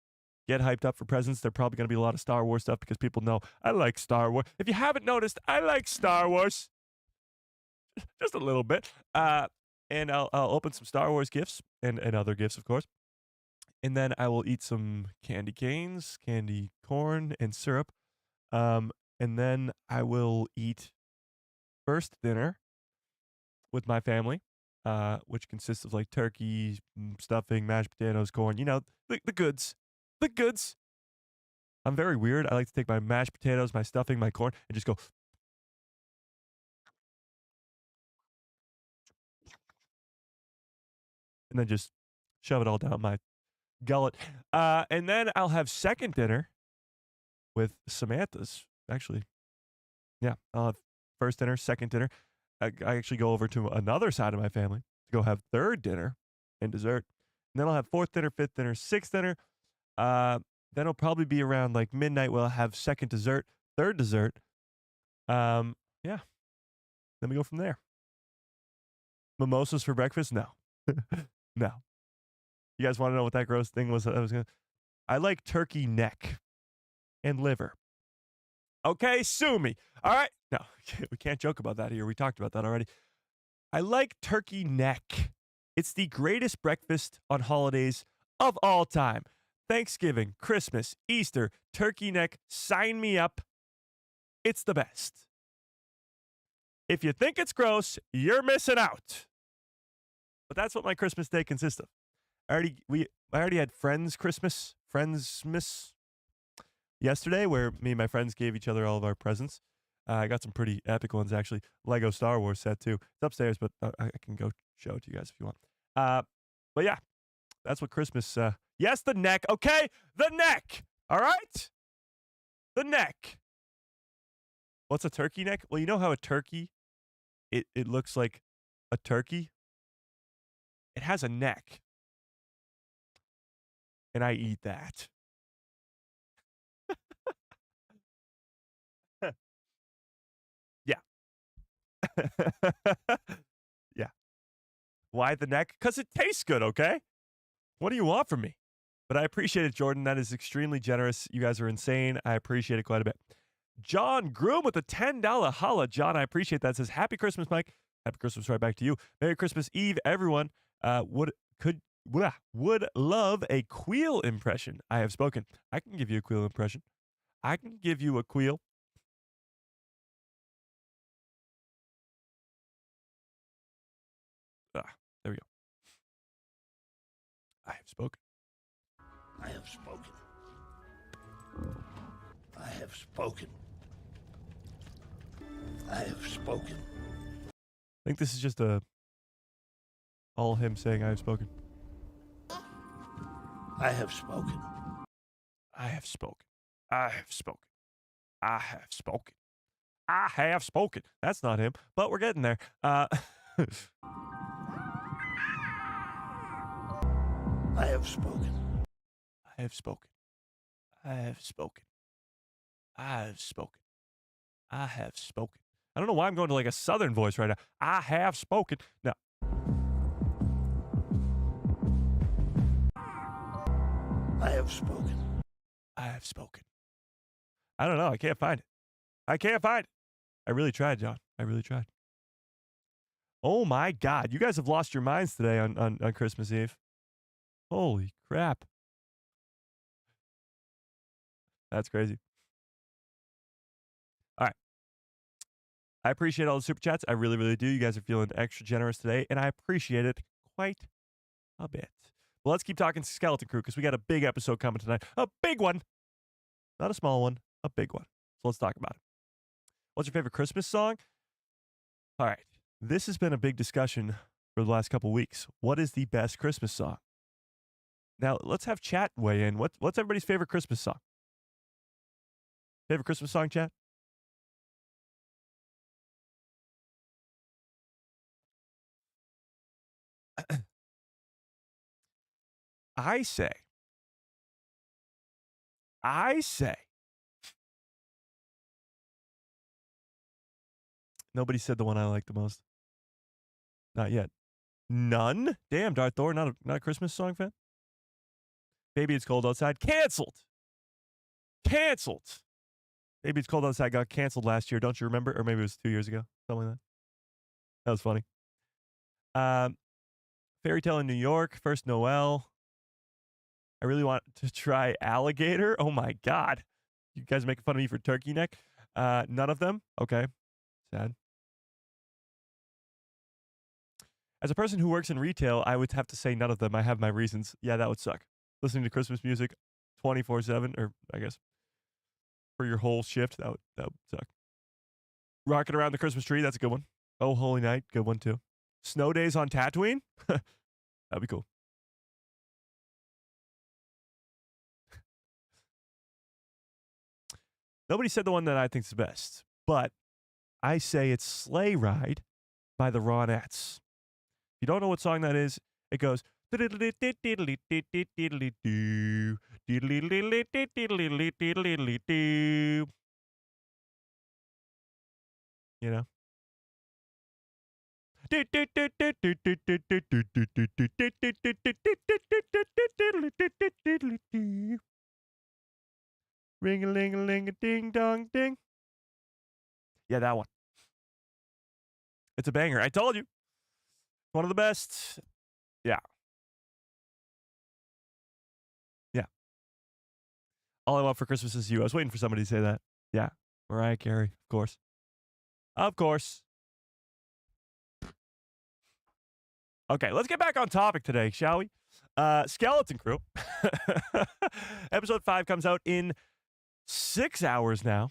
A: get hyped up for presents. They're probably going to be a lot of Star Wars stuff because people know I like Star Wars. If you haven't noticed, I like Star Wars. Just a little bit. And I'll open some Star Wars gifts and other gifts, of course. And then I will eat some candy canes, candy corn, and syrup. And then I will eat first dinner with my family, which consists of like turkey, stuffing, mashed potatoes, corn, you know, the goods. The goods. I'm very weird. I like to take my mashed potatoes, my stuffing, my corn, and just go. And then just shove it all down my gullet. And then I'll have second dinner with Samantha's. Actually, yeah, I'll have first dinner, second dinner. I actually go over to another side of my family to go have third dinner and dessert. And then I'll have fourth dinner, fifth dinner, sixth dinner. Then it'll probably be around like midnight where I'll have second dessert, third dessert. Yeah. Then we go from there. Mimosas for breakfast? No. No. You guys want to know what that gross thing was? I like turkey neck and liver. Okay, sue me. All right. No, we can't joke about that here. We talked about that already. I like turkey neck. It's the greatest breakfast on holidays of all time. Thanksgiving, Christmas, Easter, turkey neck, sign me up. It's the best. If you think it's gross, you're missing out. But that's what my Christmas day consists of. I already had Friendsmas yesterday, where me and my friends gave each other all of our presents. I got some pretty epic ones, actually. Lego Star Wars set, too. It's upstairs, but I can go show it to you guys if you want. But yeah, that's what Christmas... yes, the neck. Okay, the neck. All right? The neck. What's a turkey neck? Well, you know how a turkey, it looks like a turkey? It has a neck. And I eat that. Yeah. Yeah. Why the neck? Because it tastes good, okay? What do you want from me? But I appreciate it, Jordan. That is extremely generous. You guys are insane. I appreciate it quite a bit. John Groom with a $10 holla. John, I appreciate that. Says, Happy Christmas, Mike. Happy Christmas right back to you. Merry Christmas Eve, everyone. Would love a Queel impression. I have spoken. I can give you a Queel impression. I can give you a Queel. There we go. I have spoken.
C: I have spoken. I have spoken. I have spoken.
A: I think this is just all him saying I have spoken.
C: I have spoken.
A: I have spoken. I have spoken. I have spoken. I have spoken. That's not him, but we're getting there.
C: I have spoken.
A: I have spoken. I have spoken. I have spoken. I have spoken. I don't know why I'm going to like a southern voice right now. I have spoken. No.
C: I have spoken.
A: I have spoken. I don't know. I can't find it. I can't find it. I really tried, John. I really tried. Oh my God. You guys have lost your minds today on Christmas Eve. Holy crap. That's crazy. All right. I appreciate all the super chats. I really, really do. You guys are feeling extra generous today, and I appreciate it quite a bit. Well, let's keep talking Skeleton Crew because we got a big episode coming tonight. A big one. Not a small one, a big one. So let's talk about it. What's your favorite Christmas song? All right. This has been a big discussion for the last couple weeks. What is the best Christmas song? Now, let's have chat weigh in. What's everybody's favorite Christmas song? Favorite Christmas song, chat? I say. Nobody said the one I like the most. Not yet. None? Damn, Darth Thor, not a Christmas song fan? Baby It's Cold Outside. Canceled. Baby It's Cold Outside got canceled last year. Don't you remember? Or maybe it was 2 years ago. Something like that. That was funny. Fairy Tale in New York. First Noel. I really want to try Alligator. Oh my God. You guys are making fun of me for Turkey Neck. None of them? Okay. Sad. As a person who works in retail, I would have to say none of them. I have my reasons. Yeah, that would suck. Listening to Christmas music 24/7, or I guess for your whole shift, that would suck. Rocking around the Christmas tree, that's a good one. Oh Holy Night, good one too. Snow Days on Tatooine? That'd be cool. Nobody said the one that I think is the best, but I say it's Sleigh Ride by the Ronettes. If you don't know what song that is, it goes. You know? Ring-a-ling-a-ling-a-ding-dong-ding. Yeah, that one. It's a banger. I told you. One of the best. Yeah. Yeah. All I want for Christmas is you. I was waiting for somebody to say that. Yeah. Mariah Carey, of course. Of course. Okay, let's get back on topic today, shall we? Skeleton Crew. Episode 5 comes out in 6 hours now.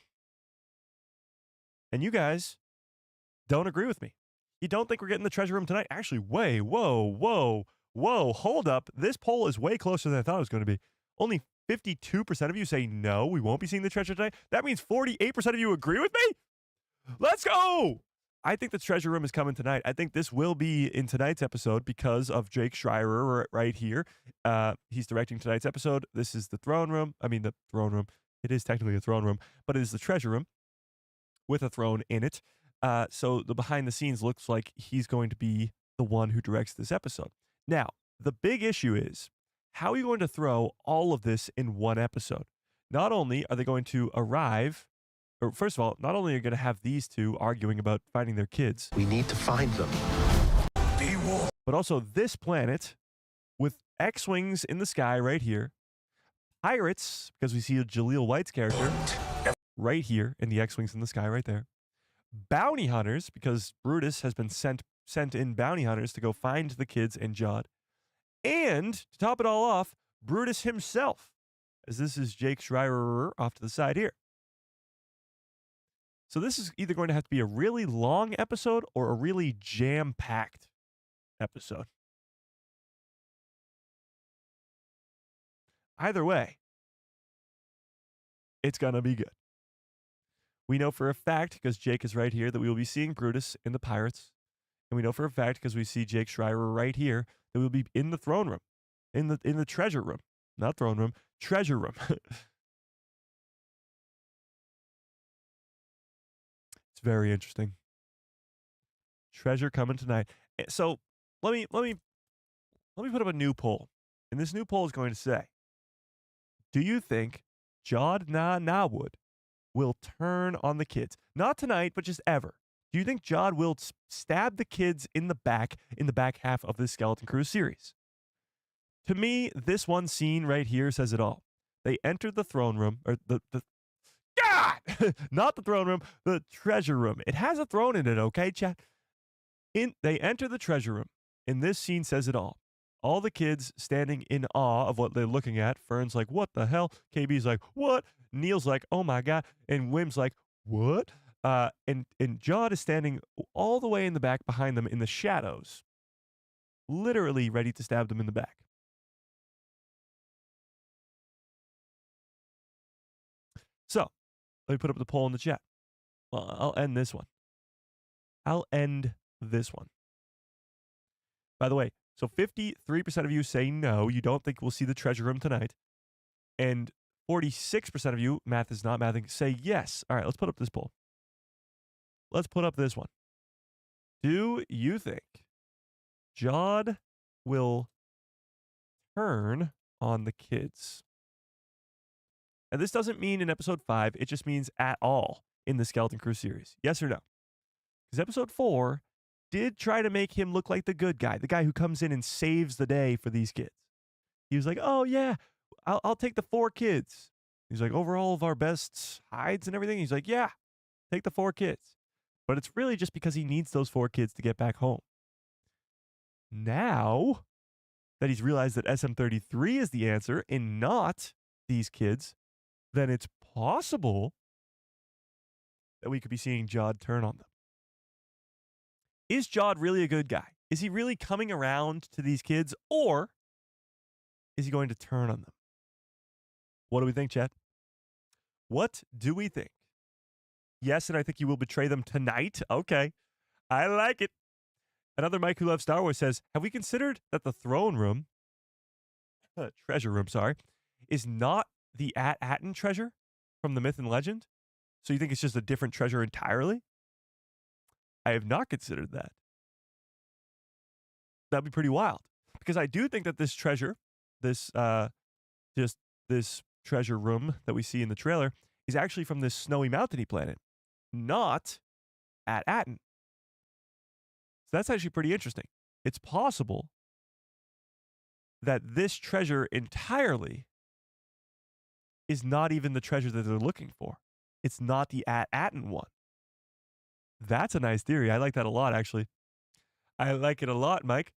A: And you guys don't agree with me. You don't think we're getting the treasure room tonight? Actually, whoa. Hold up. This poll is way closer than I thought it was going to be. Only 52% of you say no, we won't be seeing the treasure tonight. That means 48% of you agree with me? Let's go! I think the treasure room is coming tonight. I think this will be in tonight's episode because of Jake Schreier right here. He's directing tonight's episode. This is the throne room. I mean, the throne room. It is technically a throne room, but it is the treasure room with a throne in it. So the behind the scenes looks like he's going to be the one who directs this episode. Now, the big issue is, how are you going to throw all of this in one episode? Not only are they going to arrive, or first of all, not only are you going to have these two arguing about finding their kids,
F: We need to find them.
A: but also this planet with X-Wings in the sky right here, pirates, because we see a Jaleel White's character right here in the X-Wings in the sky right there, bounty hunters, because Brutus has been sent in bounty hunters to go find the kids and Jod, and to top it all off, Brutus himself, as this is Jake Schreier off to the side here. So this is either going to have to be a really long episode or a really jam-packed episode. Either way, it's going to be good. We know for a fact, because Jake is right here, that we will be seeing Brutus in the Pirates. And we know for a fact, because we see Jake Schreier right here, that we'll be in the throne room, in the treasure room. Not throne room, treasure room. It's very interesting. Treasure coming tonight. So let me put up a new poll. And this new poll is going to say, do you think Jod Nawood will turn on the kids? Not tonight, but just ever. Do you think Jod will stab the kids in the back half of this Skeleton Crew series? To me, this one scene right here says it all. They entered the throne room, or the God! Not the throne room, the treasure room. It has a throne in it, okay, chat? They enter the treasure room, and this scene says it all. All the kids standing in awe of what they're looking at. Fern's like, what the hell? KB's like, what? Neil's like, oh my God. And Wim's like, what? And Jod is standing all the way in the back behind them in the shadows, literally ready to stab them in the back. So, let me put up the poll in the chat. Well, I'll end this one. By the way, so 53% of you say no, you don't think we'll see the treasure room tonight. And 46% of you, math is not mathing, say yes. All right, let's put up this poll. Let's put up this one. Do you think Jod will turn on the kids? And this doesn't mean in episode 5, it just means at all in the Skeleton Crew series. Yes or no? Because episode 4 did try to make him look like the good guy, the guy who comes in and saves the day for these kids. He was like, oh yeah, I'll take the 4 kids. He's like, over all of our best hides and everything. He's like, yeah, take the 4 kids. But it's really just because he needs those 4 kids to get back home. Now that he's realized that SM-33 is the answer and not these kids, then it's possible that we could be seeing Jod turn on them. Is Jod really a good guy? Is he really coming around to these kids, or is he going to turn on them? What do we think, Chad? What do we think? Yes, and I think he will betray them tonight. Okay, I like it. Another Mike who loves Star Wars says, have we considered that the throne room, treasure room, sorry, is not the At-Atten treasure from the myth and legend? So you think it's just a different treasure entirely? I have not considered that. That'd be pretty wild. Because I do think that this treasure, this treasure room that we see in the trailer, is actually from this snowy mountainy planet, not At-Atten. So that's actually pretty interesting. It's possible that this treasure entirely is not even the treasure that they're looking for. It's not the At-Atten one. That's a nice theory. I like that a lot, actually. I like it a lot, Mike.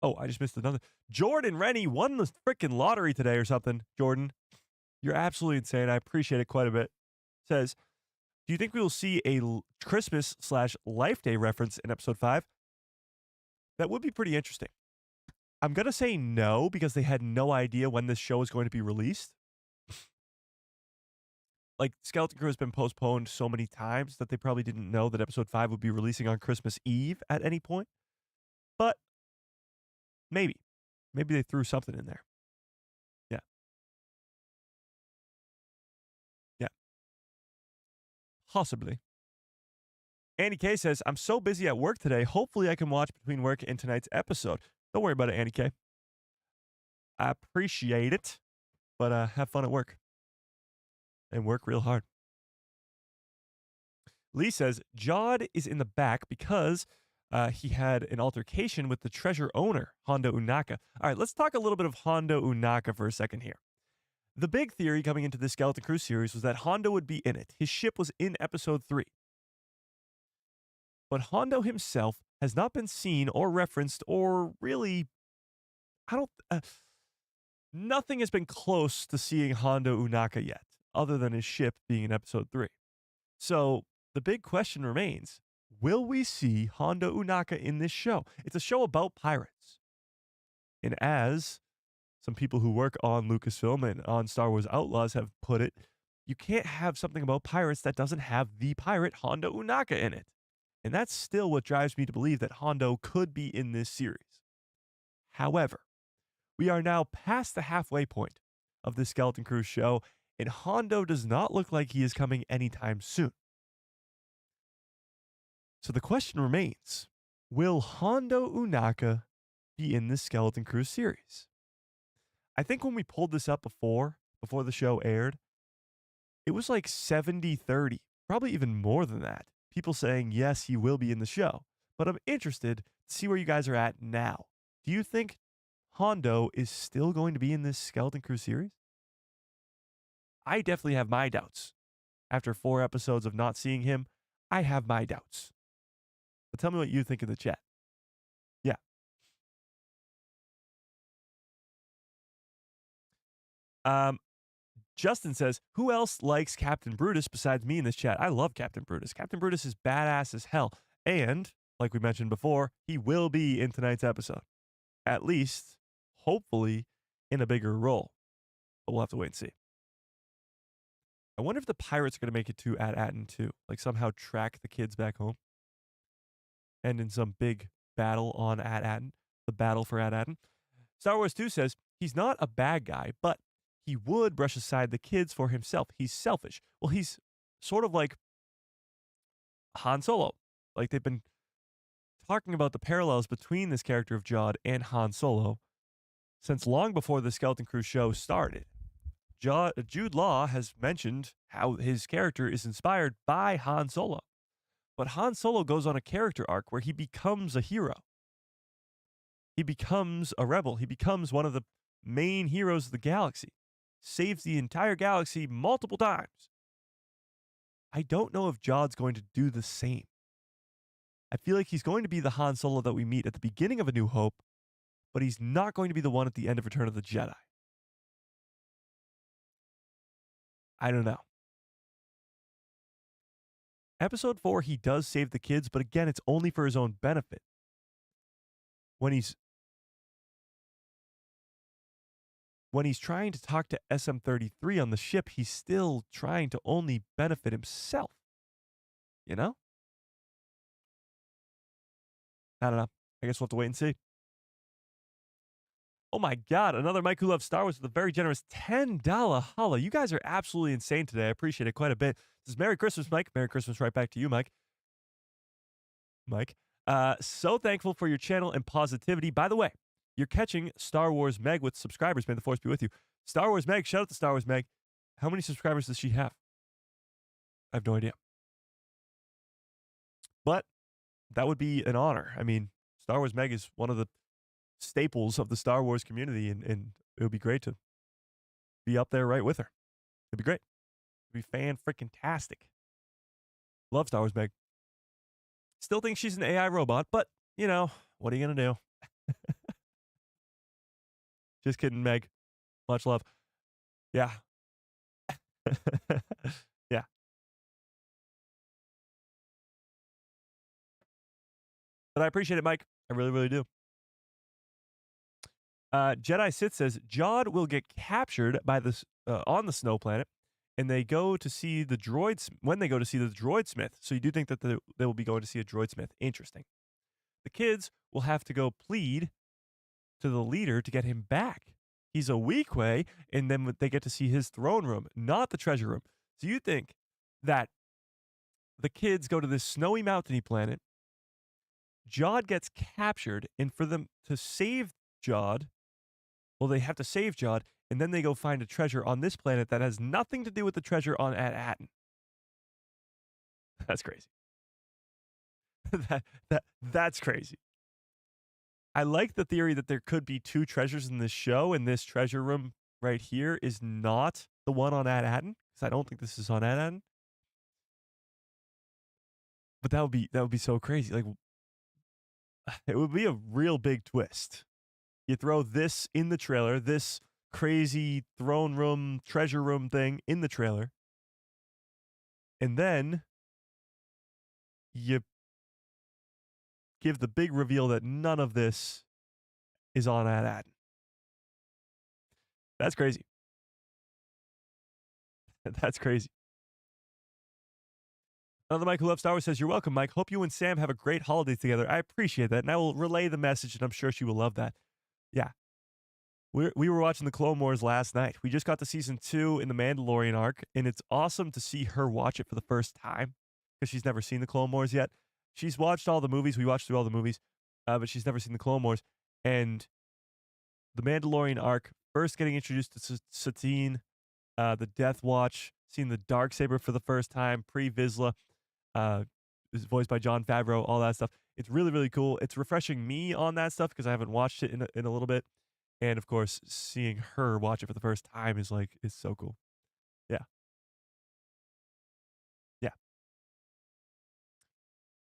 A: Oh, I just missed another. Jordan Rennie won the freaking lottery today or something. Jordan, you're absolutely insane. I appreciate it quite a bit. says, do you think we will see a Christmas/Life Day reference in episode 5? That would be pretty interesting. I'm going to say no because they had no idea when this show is going to be released. Like, Skeleton Crew has been postponed so many times that they probably didn't know that episode 5 would be releasing on Christmas Eve at any point. But maybe. Maybe they threw something in there. Yeah. Yeah. Possibly. Andy K says, I'm so busy at work today. Hopefully I can watch between work and tonight's episode. Don't worry about it, Andy K. I appreciate it, but have fun at work. And work real hard. Lee says, Jod is in the back because he had an altercation with the treasure owner, Hondo Unaka. All right, let's talk a little bit of Hondo Unaka for a second here. The big theory coming into the Skeleton Crew series was that Hondo would be in it. His ship was in episode 3. But Hondo himself has not been seen or referenced or really, nothing has been close to seeing Hondo Unaka yet, other than his ship being in episode 3. So the big question remains, will we see Hondo Unaka in this show? It's a show about pirates. And as some people who work on Lucasfilm and on Star Wars Outlaws have put it, you can't have something about pirates that doesn't have the pirate Hondo Unaka in it. And that's still what drives me to believe that Hondo could be in this series. However, we are now past the halfway point of the Skeleton Crew show, and Hondo does not look like he is coming anytime soon. So the question remains, will Hondo Unaka be in the Skeleton Crew series? I think when we pulled this up before the show aired, it was like 70-30, probably even more than that. People saying, yes, he will be in the show. But I'm interested to see where you guys are at now. Do you think Hondo is still going to be in this Skeleton Crew series? I definitely have my doubts. After 4 episodes of not seeing him, I have my doubts. But tell me what you think in the chat. Yeah. Justin says, who else likes Captain Brutus besides me in this chat? I love Captain Brutus. Captain Brutus is badass as hell. And, like we mentioned before, he will be in tonight's episode. At least, hopefully, in a bigger role. But we'll have to wait and see. I wonder if the pirates are going to make it to At-Atten too. Like somehow track the kids back home. And in some big battle on At-Atten. The battle for At-Atten. Star Wars 2 says, he's not a bad guy, but he would brush aside the kids for himself. He's selfish. Well, he's sort of like Han Solo. Like they've been talking about the parallels between this character of Jod and Han Solo since long before the Skeleton Crew show started. Jude Law has mentioned how his character is inspired by Han Solo. But Han Solo goes on a character arc where he becomes a hero. He becomes a rebel. He becomes one of the main heroes of the galaxy. Saves the entire galaxy multiple times. I don't know if Jod's going to do the same. I feel like he's going to be the Han Solo that we meet at the beginning of A New Hope, but he's not going to be the one at the end of Return of the Jedi. I don't know. Episode 4, he does save the kids, but again, it's only for his own benefit. When he's trying to talk to SM-33 on the ship, he's still trying to only benefit himself. You know? I don't know. I guess we'll have to wait and see. Oh my God, another Mike who loves Star Wars with a very generous $10 holla. You guys are absolutely insane today. I appreciate it quite a bit. This is Merry Christmas, Mike. Merry Christmas right back to you, Mike. So thankful for your channel and positivity. By the way, you're catching Star Wars Meg with subscribers. May the force be with you. Star Wars Meg, shout out to Star Wars Meg. How many subscribers does she have? I have no idea. But that would be an honor. I mean, Star Wars Meg is one of the staples of the Star Wars community, and it would be great to be up there right with her. It'd be great. It'd be fan-freaking-tastic. Love Star Wars Meg. Still think she's an AI robot, but, you know, what are you going to do? Just kidding, Meg. Much love. Yeah. Yeah. But I appreciate it, Mike. I really, really do. Jedi Sith says Jod will get captured by this on the snow planet, and they go to see the droids when they go to see the droid smith. So you do think that they will be going to see a droid smith. Interesting. The kids will have to go plead to the leader to get him back. He's a week away, and then they get to see his throne room, not the treasure room. So you think that the kids go to this snowy mountainy planet, Jod gets captured, and for them to save Jod, well, they have to save Jod, and then they go find a treasure on this planet that has nothing to do with the treasure on At-Aten. That's crazy. That's crazy. I like the theory that there could be two treasures in this show, and this treasure room right here is not the one on At-Aten, because I don't think this is on At-Aten. But that would be so crazy. Like, it would be a real big twist. You throw this in the trailer, this crazy throne room, treasure room thing in the trailer, and then you give the big reveal that none of this is on At-Aten. That's crazy. That's crazy. Another Mike who loves Star Wars says, "You're welcome, Mike. Hope you and Sam have a great holiday together. I appreciate that, and I will relay the message, and I'm sure she will love that." Yeah. We were watching the Clone Wars last night. We just got to season 2 in the Mandalorian arc, and it's awesome to see her watch it for the first time because she's never seen the Clone Wars yet. She's watched all the movies. We watched through all the movies, but she's never seen the Clone Wars. And the Mandalorian arc, first getting introduced to Satine, the Death Watch, seeing the Darksaber for the first time, pre-Vizsla, is voiced by Jon Favreau, all that stuff. It's really, really cool. It's refreshing me on that stuff because I haven't watched it in a little bit. And of course, seeing her watch it for the first time is so cool. Yeah. Yeah.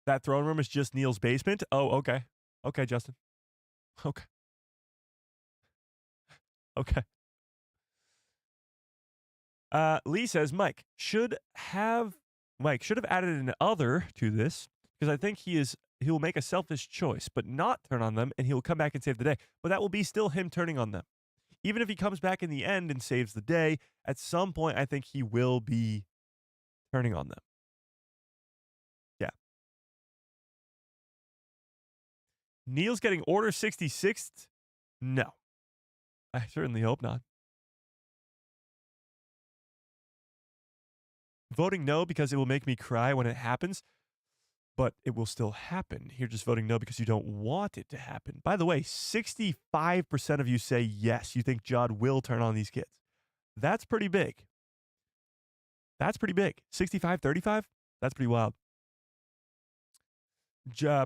A: That throne room is just Neil's basement? Oh, okay. Okay, Justin. Okay. Okay. Lee says, Mike should have added an other to this because I think he will make a selfish choice, but not turn on them, and he will come back and save the day. But that will be still him turning on them. Even if he comes back in the end and saves the day, at some point, I think he will be turning on them. Yeah. Neil's getting Order 66th? No. I certainly hope not. Voting no because it will make me cry when it happens. But it will still happen. You're just voting no because you don't want it to happen. By the way, 65% of you say yes, you think Jod will turn on these kids. That's pretty big. That's pretty big. 65-35? That's pretty wild.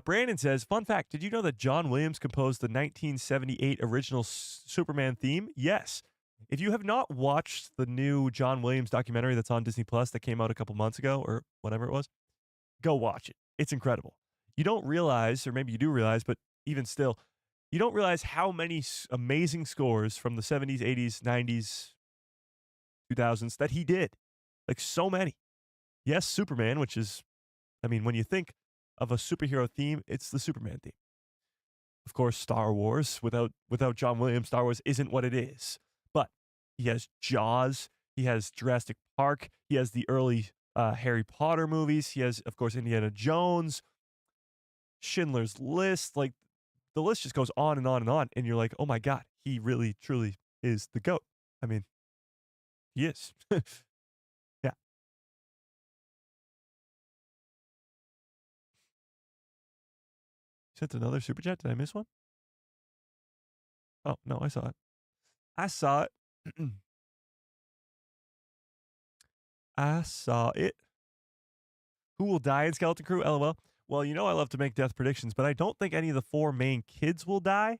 A: Brandon says, fun fact, did you know that John Williams composed the 1978 original Superman theme? Yes. If you have not watched the new John Williams documentary that's on Disney Plus that came out a couple months ago or whatever it was, go watch it. It's incredible. You don't realize, or maybe you do realize, but even still, you don't realize how many amazing scores from the 70s, 80s, 90s, 2000s that he did. Like so many. Yes, Superman, which is, I mean, when you think of a superhero theme, it's the Superman theme. Of course, Star Wars, without John Williams, Star Wars isn't what it is. But he has Jaws, he has Jurassic Park, he has the early Harry Potter movies. He has, of course, Indiana Jones, Schindler's List. Like, the list just goes on and on and on. And you're like, oh my God, he really, truly is the GOAT. I mean, he is. Yeah. Sent another super chat. Did I miss one? Oh, no, I saw it. I saw it. I saw it. Who will die in Skeleton Crew? LOL. Well, you know I love to make death predictions, but I don't think any of the 4 main kids will die.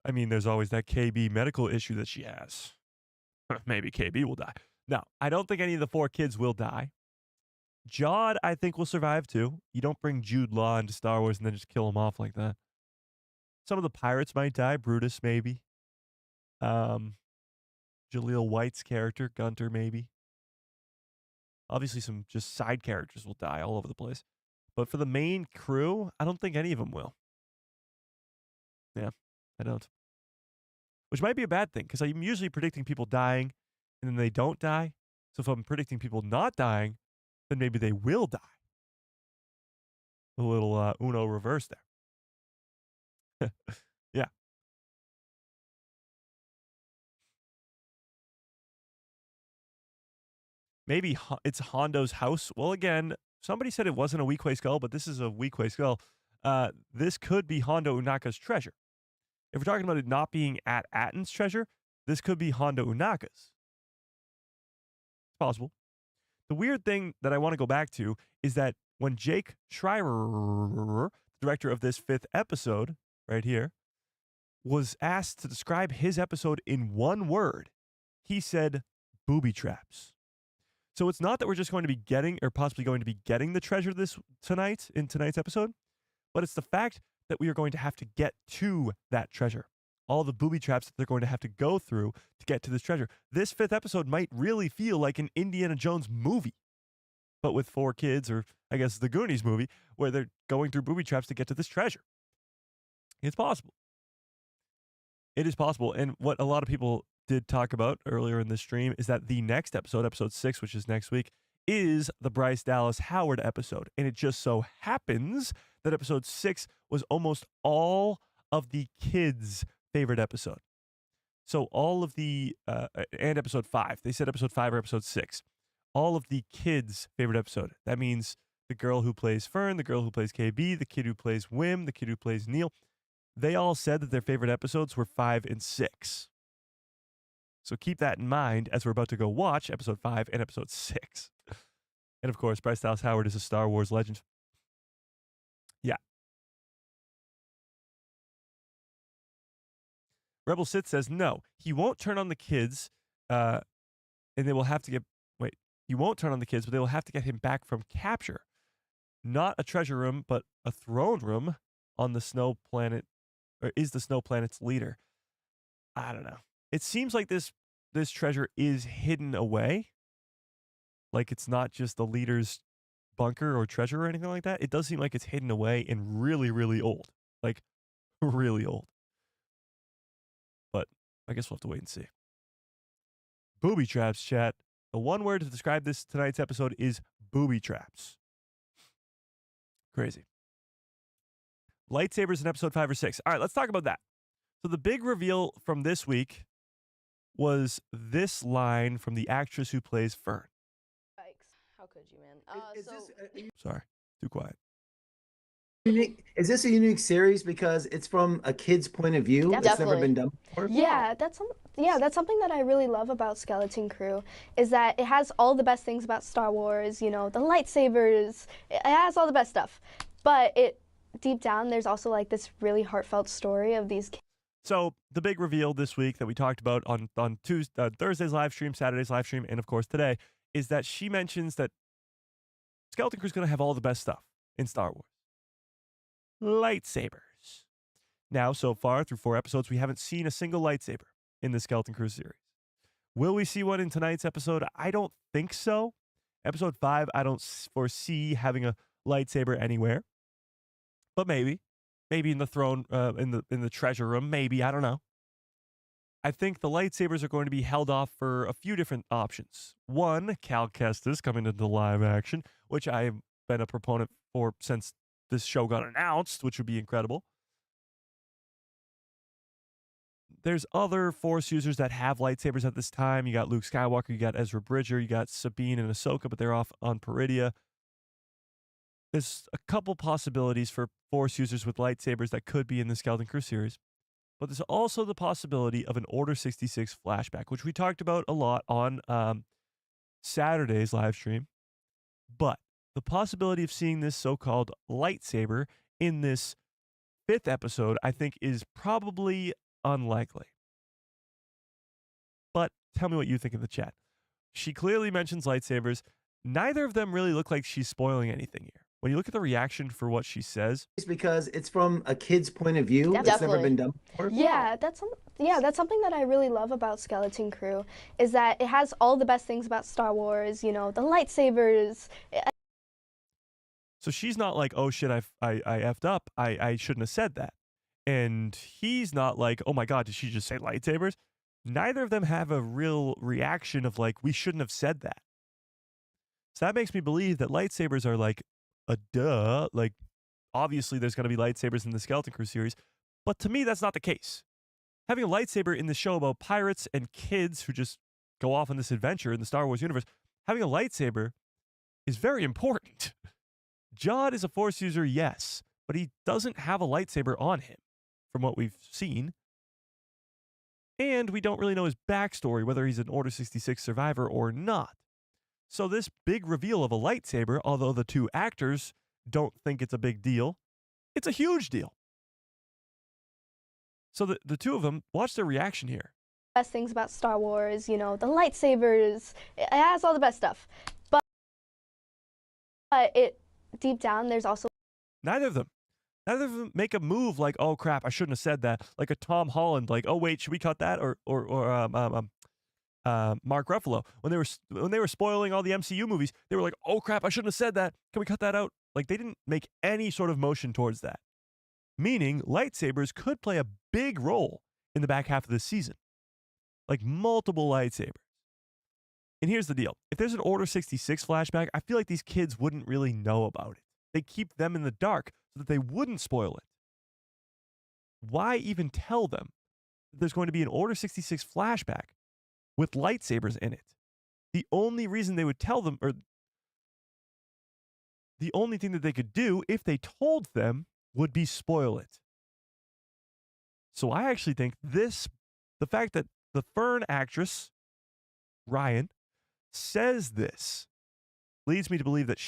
A: I mean, there's always that KB medical issue that she has. Maybe KB will die. No, I don't think any of the 4 kids will die. Jod, I think, will survive too. You don't bring Jude Law into Star Wars and then just kill him off like that. Some of the pirates might die. Brutus, maybe. Jaleel White's character, Gunter, maybe. Obviously, some just side characters will die all over the place. But for the main crew, I don't think any of them will. Yeah, I don't. Which might be a bad thing, because I'm usually predicting people dying, and then they don't die. So if I'm predicting people not dying, then maybe they will die. A little Uno reverse there. Yeah. Maybe it's Hondo's house. Well, again, somebody said it wasn't a Weequay skull, but this is a Weequay skull. This could be Hondo Unaka's treasure. If we're talking about it not being at Atton's treasure, this could be Hondo Unaka's. It's possible. The weird thing that I want to go back to is that when Jake Schreier, director of this 5th episode, right here, was asked to describe his episode in one word, he said booby traps. So it's not that we're just going to be getting, or possibly going to be getting, the treasure in tonight's episode, but it's the fact that we are going to have to get to that treasure. All the booby traps that they're going to have to go through to get to this treasure. This 5th episode might really feel like an Indiana Jones movie, but with 4 kids, or I guess the Goonies movie, where they're going through booby traps to get to this treasure. It's possible. It is possible. And what a lot of people did talk about earlier in the stream is that the next episode, episode 6, which is next week, is the Bryce Dallas Howard episode. And it just so happens that episode 6 was almost all of the kids' favorite episode. So all of the, and episode 5, they said episode 5 or episode 6, all of the kids' favorite episode. That means the girl who plays Fern, the girl who plays KB, the kid who plays Wim, the kid who plays Neil. They all said that their favorite episodes were 5 and 6. So keep that in mind as we're about to go watch episode 5 and episode 6. And of course, Bryce Dallas Howard is a Star Wars legend. Yeah. Rebel Sith says, no, he won't turn on the kids, and they will have to get, he won't turn on the kids, but they will have to get him back from capture. Not a treasure room, but a throne room on the snow planet, or is the snow planet's leader. I don't know. It seems like this treasure is hidden away. Like it's not just the leader's bunker or treasure or anything like that. It does seem like it's hidden away and really, really old. Like really old. But I guess we'll have to wait and see. Booby traps, chat. The one word to describe tonight's episode is booby traps. Crazy. Lightsabers in episode 5 or 6. All right, let's talk about that. So the big reveal from this week was this line from the actress who plays Fern.
I: Yikes. How could you, man?
A: Sorry, too quiet.
J: Is this a unique series because it's from a kid's point of view?
I: Definitely.
J: It's never been done before?
I: Yeah, that's something that I really love about Skeleton Crew, is that it has all the best things about Star Wars, you know, the lightsabers, it has all the best stuff. But deep down, there's also like this really heartfelt story of these kids.
A: So the big reveal this week that we talked about on Thursday's live stream, Saturday's live stream, and of course today, is that she mentions that Skeleton Crew is going to have all the best stuff in Star Wars. Lightsabers. Now, so far, through 4 episodes, we haven't seen a single lightsaber in the Skeleton Crew series. Will we see one in tonight's episode? I don't think so. Episode 5, I don't foresee having a lightsaber anywhere. But maybe. Maybe in the throne, in the treasure room. Maybe, I don't know. I think the lightsabers are going to be held off for a few different options. One, Cal Kestis coming into live action, which I've been a proponent for since this show got announced, which would be incredible. There's other Force users that have lightsabers at this time. You got Luke Skywalker, you got Ezra Bridger, you got Sabine and Ahsoka, but they're off on Peridia. There's a couple possibilities for Force users with lightsabers that could be in the Skeleton Crew series. But there's also the possibility of an Order 66 flashback, which we talked about a lot on Saturday's live stream. But the possibility of seeing this so-called lightsaber in this 5th episode, I think, is probably unlikely. But tell me what you think in the chat. She clearly mentions lightsabers. Neither of them really look like she's spoiling anything here. When you look at the reaction for what she says,
J: It's because it's from a kid's point of view.
I: Definitely.
J: It's never been done before.
I: Yeah, that's something that I really love about Skeleton Crew, is that it has all the best things about Star Wars, you know, the lightsabers.
A: So she's not like, oh shit, I effed up. I shouldn't have said that. And he's not like, oh my God, did she just say lightsabers? Neither of them have a real reaction of like, we shouldn't have said that. So that makes me believe that lightsabers are like a duh. Like, obviously there's going to be lightsabers in the Skeleton Crew series. But to me, that's not the case. Having a lightsaber in the show about pirates and kids who just go off on this adventure in the Star Wars universe, having a lightsaber is very important. Jod is a Force user, yes, but he doesn't have a lightsaber on him, from what we've seen. And we don't really know his backstory, whether he's an Order 66 survivor or not. So this big reveal of a lightsaber, although the two actors don't think it's a big deal, it's a huge deal. So the two of them, watch their reaction here.
I: Best things about Star Wars, you know, the lightsabers, it has all the best stuff. But it deep down, there's also
A: Neither of them make a move like, oh crap, I shouldn't have said that. Like a Tom Holland, like, oh wait, should we cut that? Or Mark Ruffalo, when they were spoiling all the MCU movies, they were like, oh crap, I shouldn't have said that. Can we cut that out? Like they didn't make any sort of motion towards that. Meaning lightsabers could play a big role in the back half of this season. Like multiple lightsabers. And here's the deal. If there's an Order 66 flashback, I feel like these kids wouldn't really know about it. They keep them in the dark so that they wouldn't spoil it. Why even tell them that there's going to be an Order 66 flashback with lightsabers in it? The only reason they would tell them, or the only thing that they could do if they told them, would be spoil it. So I actually think the fact that the Fern actress, Ryan, says this leads me to believe that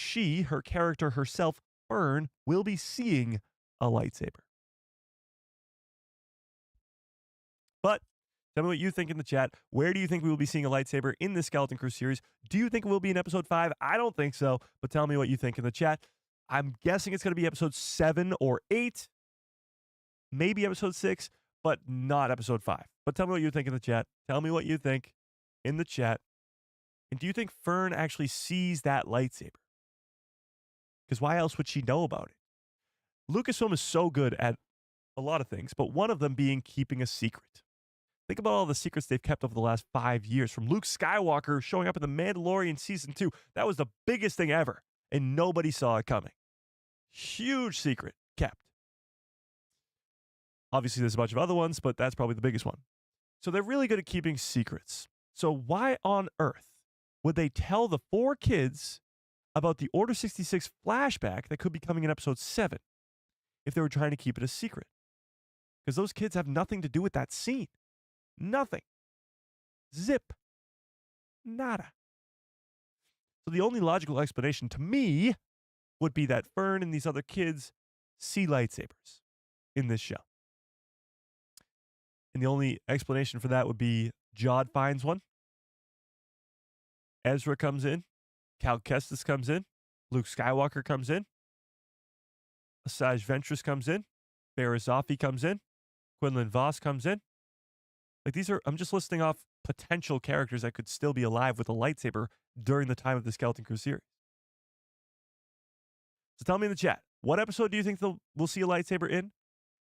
A: her character herself, Fern, will be seeing a lightsaber. But tell me what you think in the chat. Where do you think we will be seeing a lightsaber in this Skeleton Crew series? Do you think it will be in episode 5? I don't think so, but tell me what you think in the chat. I'm guessing it's going to be episode 7 or 8, maybe episode 6, but not episode 5. But tell me what you think in the chat. Tell me what you think in the chat. And do you think Fern actually sees that lightsaber? Because why else would she know about it? Lucasfilm is so good at a lot of things, but one of them being keeping a secret. Think about all the secrets they've kept over the last 5 years, from Luke Skywalker showing up in The Mandalorian Season 2. That was the biggest thing ever, and nobody saw it coming. Huge secret kept. Obviously, there's a bunch of other ones, but that's probably the biggest one. So they're really good at keeping secrets. So why on earth would they tell the 4 kids about the Order 66 flashback that could be coming in episode 7 if they were trying to keep it a secret? Because those kids have nothing to do with that scene. Nothing. Zip. Nada. So the only logical explanation to me would be that Fern and these other kids see lightsabers in this show. And the only explanation for that would be Jod finds one. Ezra comes in. Cal Kestis comes in. Luke Skywalker comes in. Asajj Ventress comes in. Barriss Offee comes in. Quinlan Vos comes in. Like I'm just listing off potential characters that could still be alive with a lightsaber during the time of the Skeleton Crew series. So tell me in the chat, what episode do you think we'll see a lightsaber in?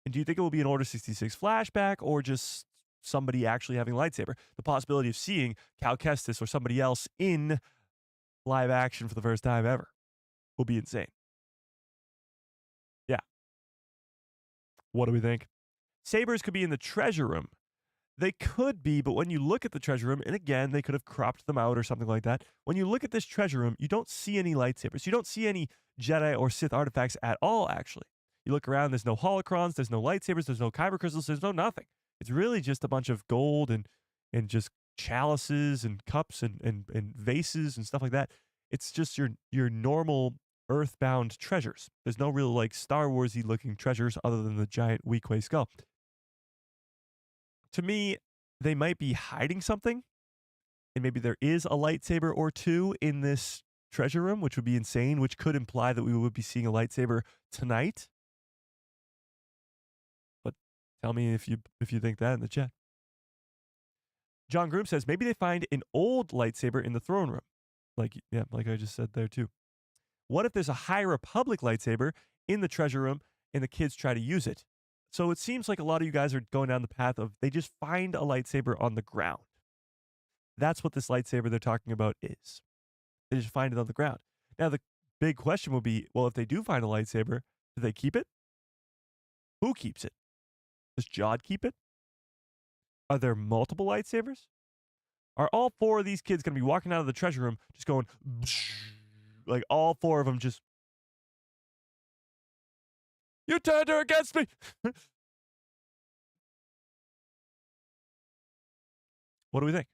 A: And do you think it will be an Order 66 flashback or just somebody actually having a lightsaber? The possibility of seeing Cal Kestis or somebody else in live action for the first time ever will be insane. Yeah. What do we think? Sabers could be in the treasure room. They could be, but when you look at the treasure room, and again, they could have cropped them out or something like that. When you look at this treasure room, you don't see any lightsabers. You don't see any Jedi or Sith artifacts at all, actually. You look around, there's no holocrons, there's no lightsabers, there's no kyber crystals, there's no nothing. It's really just a bunch of gold and just chalices and cups and vases and stuff like that. It's just your normal earthbound treasures. There's no real like Star Wars-y looking treasures other than the giant Weequay skull. To me, they might be hiding something, and maybe there is a lightsaber or two in this treasure room, which would be insane, which could imply that we would be seeing a lightsaber tonight. But tell me if you think that in the chat. John Groom says maybe they find an old lightsaber in the throne room. Like I just said there too. what if there's a High Republic lightsaber in the treasure room and the kids try to use it? So it seems like a lot of you guys are going down the path of they just find a lightsaber on the ground. That's what this lightsaber they're talking about is. They just find it on the ground. Now, the big question will be, well, if they do find a lightsaber, do they keep it? Who keeps it? Does Jod keep it? Are there multiple lightsabers? Are all 4 of these kids going to be walking out of the treasure room just going, like all 4 of them just, you turned her against me. What do we think?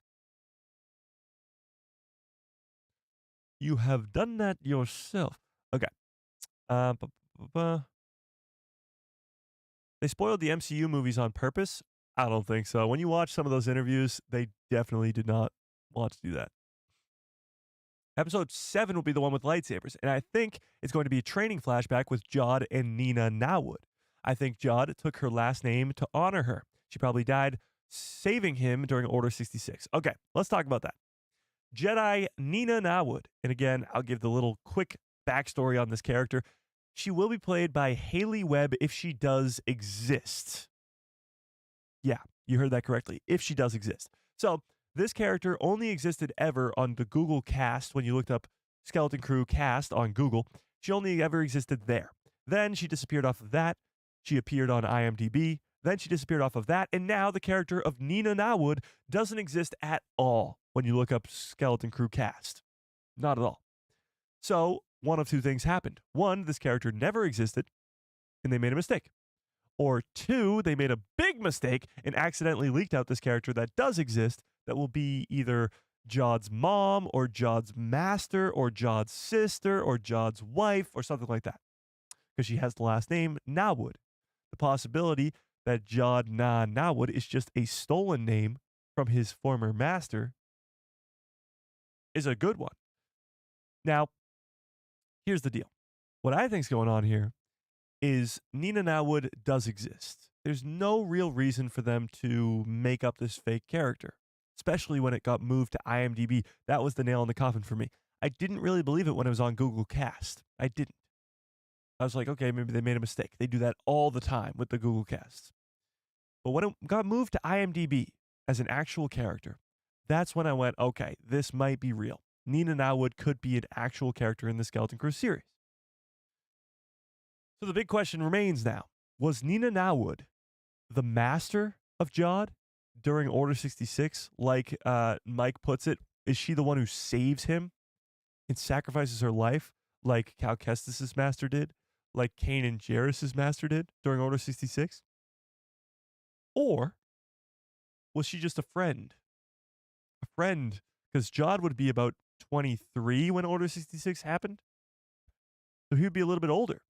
A: You have done that yourself. Okay. They spoiled the MCU movies on purpose? I don't think so. When you watch some of those interviews, they definitely did not want to do that. Episode 7 will be the one with lightsabers, and I think it's going to be a training flashback with Jod and Nina Nawood. I think Jod took her last name to honor her. She probably died saving him during Order 66. Okay, let's talk about that. Jedi Nina Nawood, and again, I'll give the little quick backstory on this character. She will be played by Haley Webb if she does exist. Yeah, you heard that correctly. If she does exist. So this character only existed ever on the Google cast. When you looked up Skeleton Crew cast on Google, she only ever existed there. Then she disappeared off of that. She appeared on IMDb. Then she disappeared off of that. And now the character of Nina Nawood doesn't exist at all when you look up Skeleton Crew cast. Not at all. So one of 2 things happened. 1, this character never existed and they made a mistake. Or 2, they made a big mistake and accidentally leaked out this character that does exist that will be either Jod's mom or Jod's master or Jod's sister or Jod's wife or something like that. Because she has the last name Nawood. The possibility that Jod Nawood is just a stolen name from his former master is a good one. Now, here's the deal. What I think's going on here is Nina Nawood does exist. There's no real reason for them to make up this fake character, especially when it got moved to IMDb. That was the nail in the coffin for me. I didn't really believe it when it was on Google Cast. I didn't. I was like, okay, maybe they made a mistake. They do that all the time with the Google Casts. But when it got moved to IMDb as an actual character, that's when I went, okay, this might be real. Nina Nawood could be an actual character in the Skeleton Crew series. So the big question remains now, was Nina Nawood the master of Jod during Order 66? Like Mike puts it, is she the one who saves him and sacrifices her life like Cal Kestis' master did? Like Kanan Jarrus' master did during Order 66? Or was she just a friend? A friend, because Jod would be about 23 when Order 66 happened. So he would be a little bit older.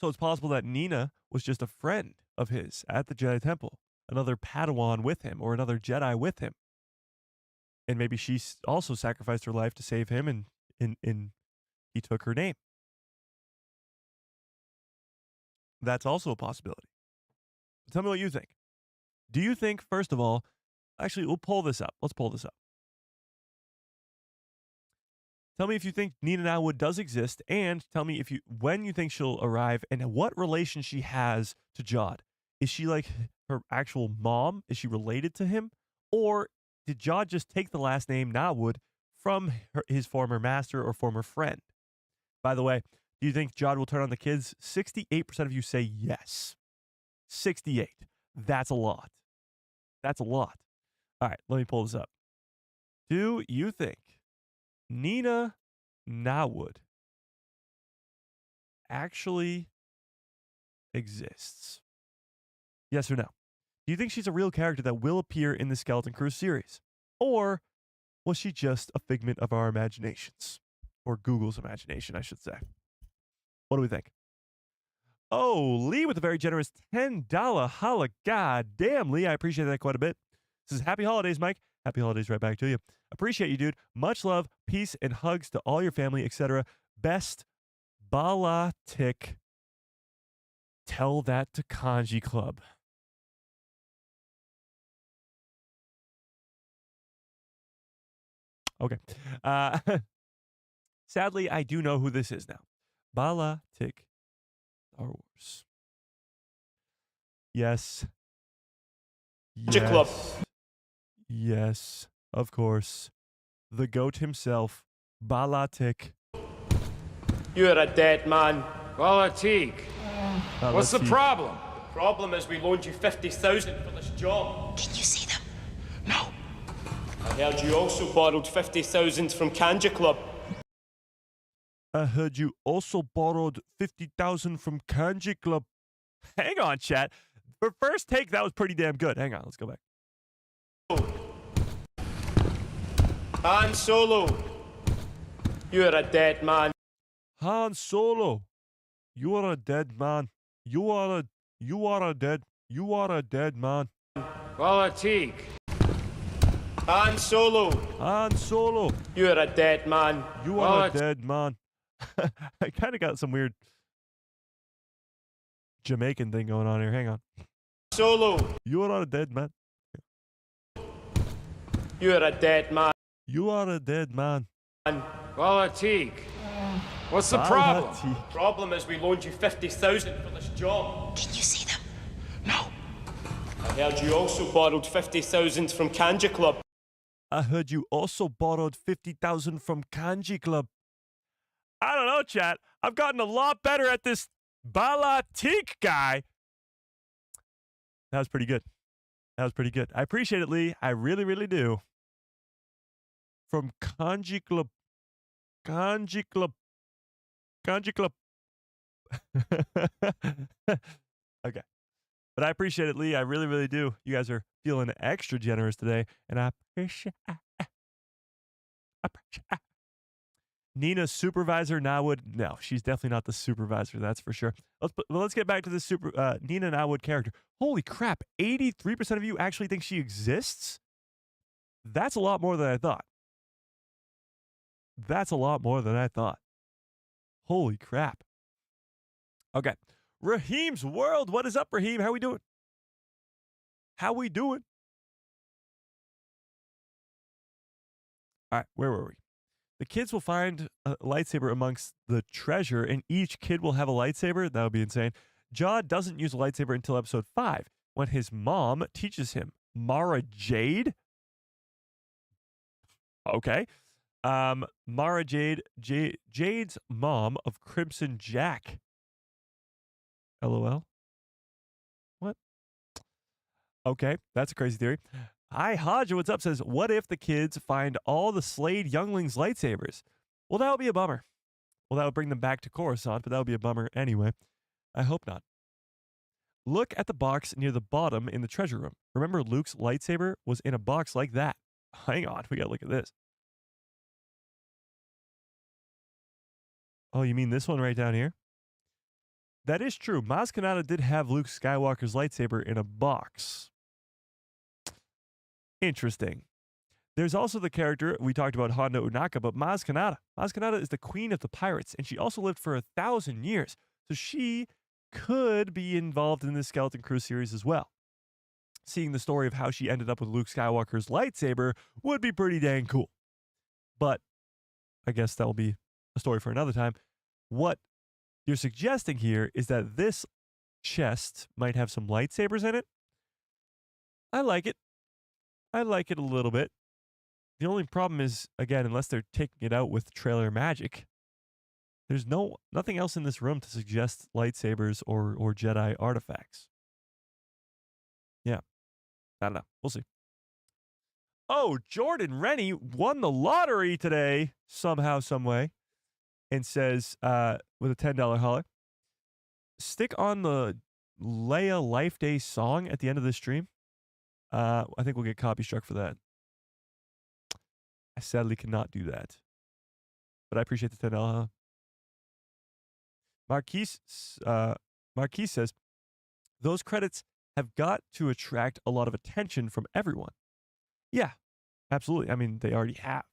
A: So it's possible that Nina was just a friend of his at the Jedi Temple, another Padawan with him or another Jedi with him. And maybe she also sacrificed her life to save him and he took her name. That's also a possibility. Tell me what you think. Do you think, first of all, actually, we'll pull this up. Let's pull this up. Tell me if you think Nina Nawood does exist, and tell me when you think she'll arrive and what relation she has to Jod. Is she like her actual mom? Is she related to him? Or did Jod just take the last name Nawood from his former master or former friend? By the way, do you think Jod will turn on the kids? 68% of you say yes. 68. That's a lot. That's a lot. All right, let me pull this up. Do you think Nina Nawood actually exists? Yes or no? Do you think she's a real character that will appear in the Skeleton Crew series? Or was she just a figment of our imaginations? Or Google's imagination, I should say. What do we think? Oh, Lee with a very generous $10 holla. God damn, Lee, I appreciate that quite a bit. This is Happy Holidays, Mike. Happy Holidays right back to you. Appreciate you, dude. Much love, peace, and hugs to all your family, etc. Best Balatik. Tell that to Kanji Club. Okay. Sadly, I do know who this is now. Bala Tick Star Wars. Yes.
K: Magic Club.
A: Yes, of course. The goat himself, Bala Tick.
K: You're a dead man.
B: Balatik. What's the
A: Bala Tick.
B: problem?
K: The problem is we loaned you 50,000 for this job.
E: Can you see them?
B: No.
K: I heard you also borrowed 50,000 from Kanja Club.
A: I heard you also borrowed 50,000 from Kanji Club. Hang on, chat. For first take, that was pretty damn good. Hang on, let's go back.
K: Han Solo. You're a dead man.
A: Han Solo, you are a dead man. You are a dead man.
B: Balatik.
K: Han Solo.
A: Han Solo,
K: You're a dead man.
A: you are a dead man. I kind of got some weird Jamaican thing going on here. Hang on.
K: Solo.
A: You are a dead man.
K: You're a dead man.
A: You are a dead man.
B: Balatik. What's the problem?
A: Bala Tick.
K: Problem is we loaned you 50,000 for this job.
E: Can you see them?
B: No.
K: I heard you also borrowed 50,000 from Kanja Club.
A: I heard you also borrowed 50,000 from Kanji Club. I don't know, chat. I've gotten a lot better at this Bala Tick guy. That was pretty good. That was pretty good. I appreciate it, Lee. I really, really do. From Kanji Club. Kanji Club. Kanji Club. Okay. But I appreciate it, Lee. I really, really do. You guys are feeling extra generous today, and I appreciate it. Nina, supervisor, Nawood. No, she's definitely not the supervisor. That's for sure. Let's get back to this Nina Nawood character. Holy crap! 83% of you actually think she exists. That's a lot more than I thought. That's a lot more than I thought. Holy crap! Okay, Raheem's World. What is up, Raheem? How we doing? How we doing? All right, where were we? The kids will find a lightsaber amongst the treasure, and each kid will have a lightsaber. That would be insane. Jod doesn't use a lightsaber until episode 5, when his mom teaches him. Mara Jade? Okay. Mara Jade's mom of Crimson Jack. LOL. What? Okay, that's a crazy theory. Hi, Hodge, what's up? Says, what if the kids find all the Slade younglings' lightsabers? Well, that would be a bummer. Well, that would bring them back to Coruscant, but that would be a bummer anyway. I hope not. Look at the box near the bottom in the treasure room. Remember, Luke's lightsaber was in a box like that. Hang on, we gotta look at this. Oh, you mean this one right down here? That is true. Maz Kanata did have Luke Skywalker's lightsaber in a box. Interesting. There's also the character, we talked about Hondo Unaka, but Maz Kanata. Maz Kanata is the queen of the pirates, and she also lived for 1,000 years. So she could be involved in the Skeleton Crew series as well. Seeing the story of how she ended up with Luke Skywalker's lightsaber would be pretty dang cool. But I guess that will be a story for another time. What you're suggesting here is that this chest might have some lightsabers in it. I like it. I like it a little bit. The only problem is, again, unless they're taking it out with trailer magic, there's nothing else in this room to suggest lightsabers or Jedi artifacts. Yeah. I don't know. We'll see. Oh, Jordan Rennie won the lottery today, somehow, some way, and says, with a $10 holler, stick on the Leia Life Day song at the end of the stream. I think we'll get copy struck for that. I sadly cannot do that. But I appreciate the $10. Marquise says, those credits have got to attract a lot of attention from everyone. Yeah, absolutely. I mean, they already have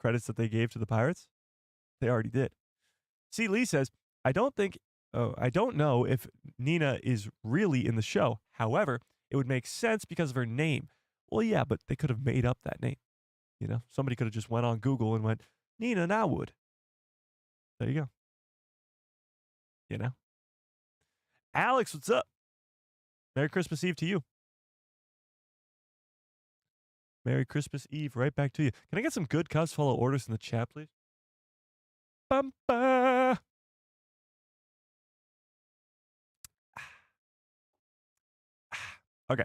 A: credits that they gave to the pirates. They already did. C. Lee says, I don't know if Nina is really in the show. However, it would make sense because of her name. Well, yeah, but they could have made up that name. You know, somebody could have just went on Google and went, Nina Nawood. There you go. You know? Alex, what's up? Merry Christmas Eve to you. Merry Christmas Eve right back to you. Can I get some good cuz follow orders in the chat, please? Bumpa. Okay.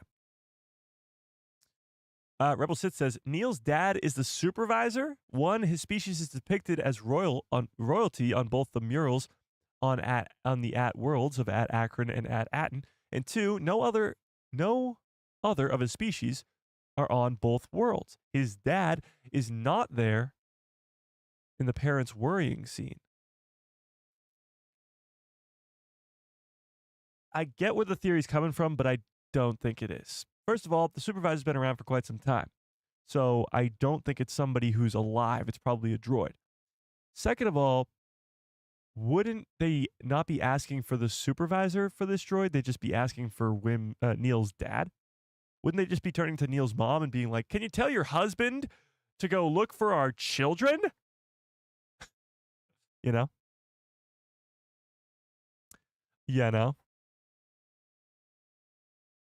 A: Rebel Sith says Neil's dad is the supervisor. One, his species is depicted as royalty on both the murals on the at worlds of at Akron and at Atten. And two, no other of his species are on both worlds. His dad is not there in the parents' worrying scene. I get where the theory's coming from, but I don't think it is. First of all, the supervisor's been around for quite some time, so I don't think it's somebody who's alive. It's probably a droid. Second of all, wouldn't they not be asking for the supervisor for this droid? They'd just be asking for Neil's dad? Wouldn't they just be turning to Neil's mom and being like, can you tell your husband to go look for our children? You know? Yeah, no.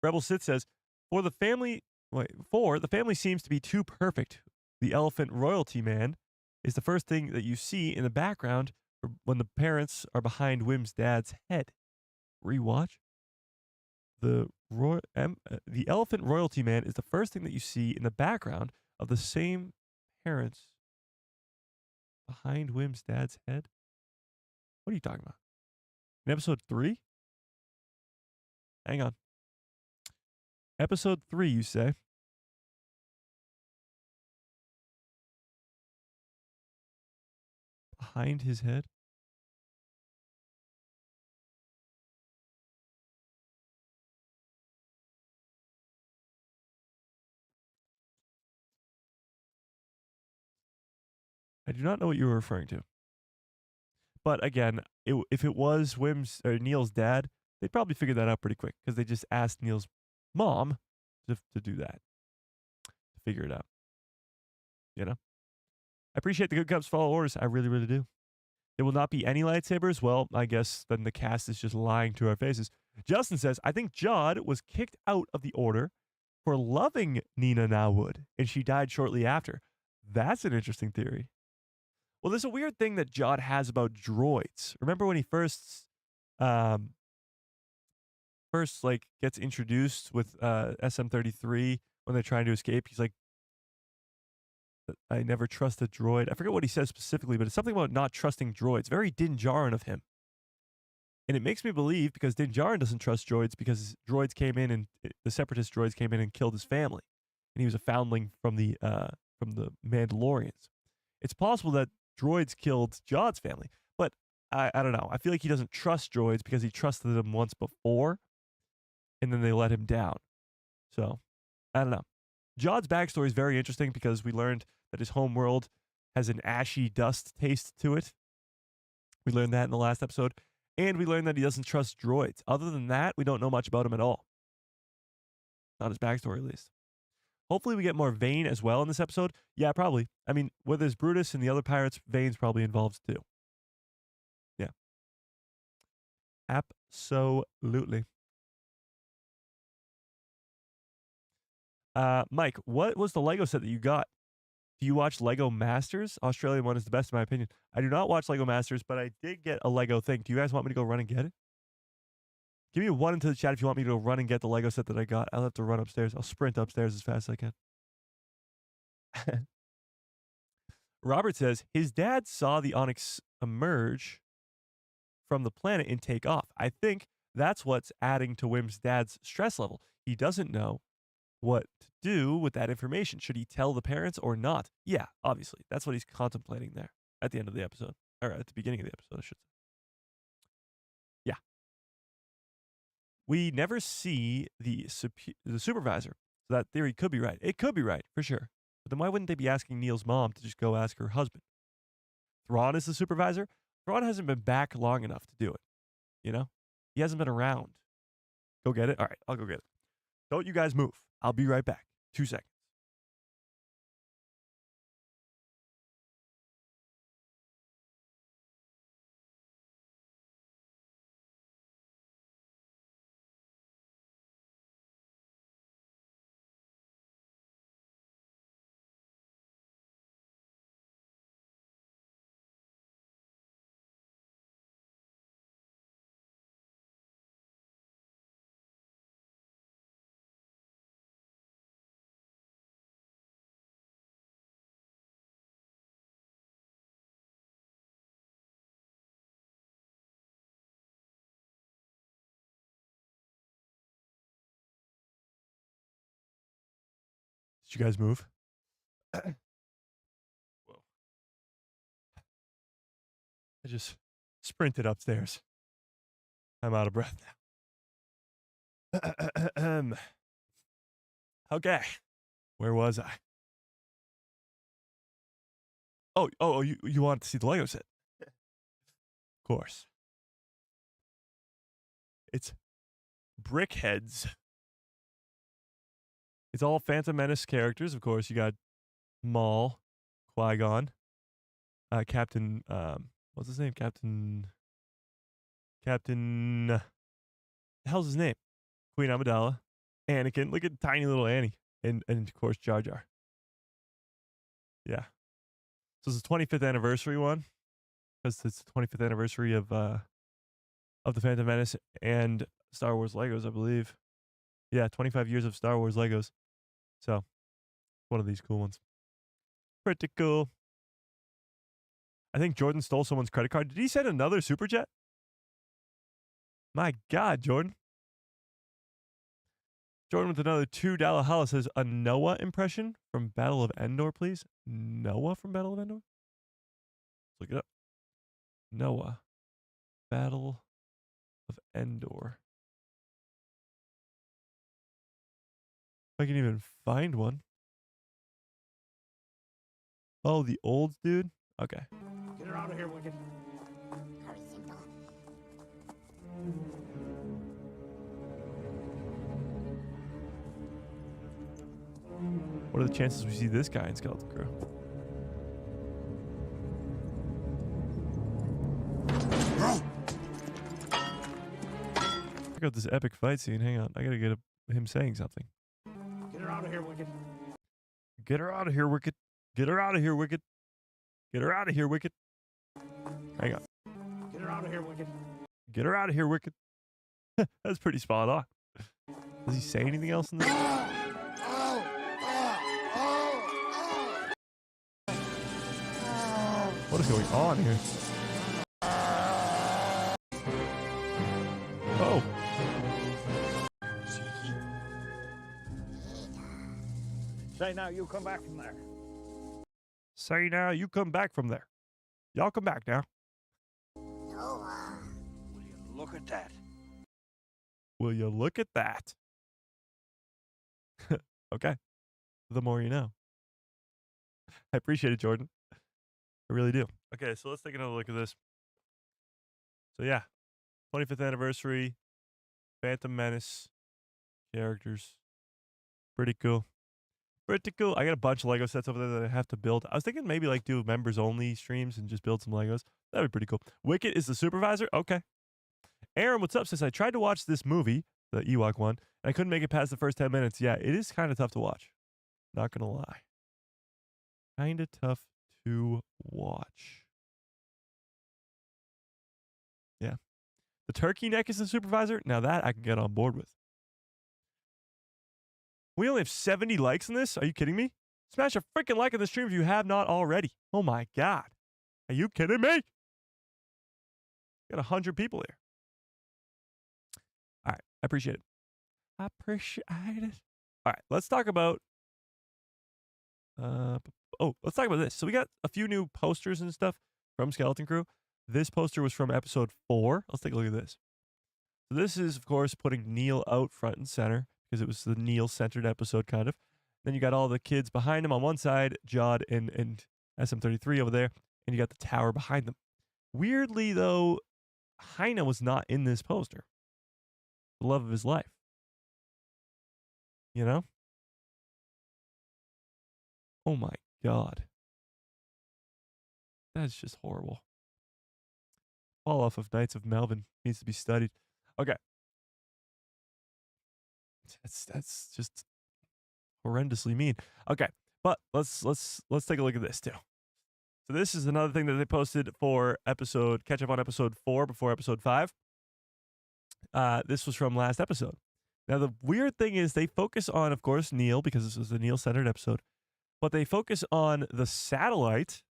A: Rebel Sith says, the family seems to be too perfect. The elephant royalty man is the first thing that you see in the background when the parents are behind Wim's dad's head. Rewatch. The elephant royalty man is the first thing that you see in the background of the same parents behind Wim's dad's head. What are you talking about? In episode 3? Hang on. Episode 3, you say? Behind his head? I do not know what you were referring to. But again, if it was Neil's dad, they'd probably figure that out pretty quick because they just asked Neil's mom to do that, to figure it out. You know? I appreciate the good cups follow orders. I really, really do. There will not be any lightsabers. Well, I guess then the cast is just lying to our faces. Justin says, I think Jod was kicked out of the order for loving Nina Nawood, and she died shortly after. That's an interesting theory. Well, there's a weird thing that Jod has about droids. Remember when he first gets introduced with SM-33 when they're trying to escape? He's like, I never trust a droid. I forget what he says specifically, but it's something about not trusting droids. Very Din Djarin of him. And it makes me believe, because Din Djarin doesn't trust droids, because droids came in and the separatist droids came in and killed his family. And he was a foundling from the Mandalorians. It's possible that droids killed Jod's family, but I don't know. I feel like he doesn't trust droids because he trusted them once before, and then they let him down. So, I don't know. Jod's backstory is very interesting because we learned that his home world has an ashy dust taste to it. We learned that in the last episode. And we learned that he doesn't trust droids. Other than that, we don't know much about him at all. Not his backstory, at least. Hopefully we get more Vane as well in this episode. Yeah, probably. I mean, where there's Brutus and the other pirates, Vane's probably involved too. Yeah. Absolutely. Mike, what was the Lego set that you got? Do you watch Lego Masters? Australian one is the best in my opinion. I do not watch Lego Masters, but I did get a Lego thing. Do you guys want me to go run and get it? Give me a 1 into the chat if you want me to go run and get the Lego set that I got. I'll have to run upstairs. I'll sprint upstairs as fast as I can. Robert says, his dad saw the Onyx emerge from the planet and take off. I think that's what's adding to Wim's dad's stress level. He doesn't know what to do with that information. Should he tell the parents or not? Yeah, obviously. That's what he's contemplating there at the end of the episode. Or at the beginning of the episode, I should say. Yeah. We never see the supervisor. So that theory could be right. It could be right, for sure. But then why wouldn't they be asking Neil's mom to just go ask her husband? Thrawn is the supervisor. Thrawn hasn't been back long enough to do it. You know? He hasn't been around. Go get it? All right, I'll go get it. Don't you guys move. I'll be right back. 2 seconds. Did you guys move? Whoa. I just sprinted upstairs. I'm out of breath now. Okay. Where was I? Oh, you want to see the Lego set? Of course. It's Brickheads. It's all Phantom Menace characters. Of course, you got Maul, Qui-Gon, Captain, what's his name? Captain, the hell's his name? Queen Amidala, Anakin. Look at tiny little Annie. And of course, Jar Jar. Yeah. So it's the 25th anniversary one. Because it's the 25th anniversary of the Phantom Menace and Star Wars Legos, I believe. Yeah, 25 years of Star Wars Legos. So, one of these cool ones. Pretty cool. I think Jordan stole someone's credit card. Did he send another super jet? My God, Jordan. Jordan with another $2 holla says, a Noah impression from Battle of Endor, please. Noah from Battle of Endor? Let's look it up. Noah. Battle of Endor. If I can even find one. Oh, the old dude? Okay.
C: Get her out of here, Wicked.
A: What are the chances we see this guy in Skeleton Crew? Check out this epic fight scene. Hang on. I gotta get him saying something.
C: Get her out of here, Wicked.
A: Get her out of here, Wicked. Get her out of here, Wicked. Get her out of here, Wicked. Hang on.
C: Get her out of here, Wicked.
A: Get her out of here, Wicked. That's pretty spot on. Does he say anything else in this? What is going on here? Oh.
C: Say now, you come back from there.
A: Say now, you come back from there. Y'all come back now.
C: Noah. Will you look at that?
A: Will you look at that? Okay. The more you know. I appreciate it, Jordan. I really do. Okay, so let's take another look at this. So yeah, 25th anniversary, Phantom Menace characters. Pretty cool. Pretty cool. I got a bunch of Lego sets over there that I have to build. I was thinking maybe like do members only streams and just build some Legos. That'd be pretty cool. Wicket is the supervisor? Okay. Aaron, what's up? Says I tried to watch this movie, the Ewok one, and I couldn't make it past the first 10 minutes. Yeah, it is kind of tough to watch. Not gonna lie. Kind of tough to watch. Yeah. The turkey neck is the supervisor? Now that I can get on board with. We only have 70 likes in this? Are you kidding me? Smash a freaking like on the stream if you have not already. Oh my God. Are you kidding me? Got 100 people here. All right. I appreciate it. I appreciate it. All right. Let's talk about... let's talk about this. So we got a few new posters and stuff from Skeleton Crew. This poster was from episode 4. Let's take a look at this. So this is, of course, putting Neil out front and center because it was the Neil-centered episode, kind of. Then you got all the kids behind him on one side, Jod and SM33 over there, and you got the tower behind them. Weirdly, though, Heine was not in this poster. The love of his life. You know? Oh my God. That's just horrible. Fall off of Knights of Melvin needs to be studied. Okay. That's just horrendously mean. Okay, but let's take a look at this too. So this is another thing that they posted for catch up on episode 4 before episode 5. This was from last episode. Now the weird thing is they focus on, of course, Neil because this was a Neil-centered episode, but they focus on the satellite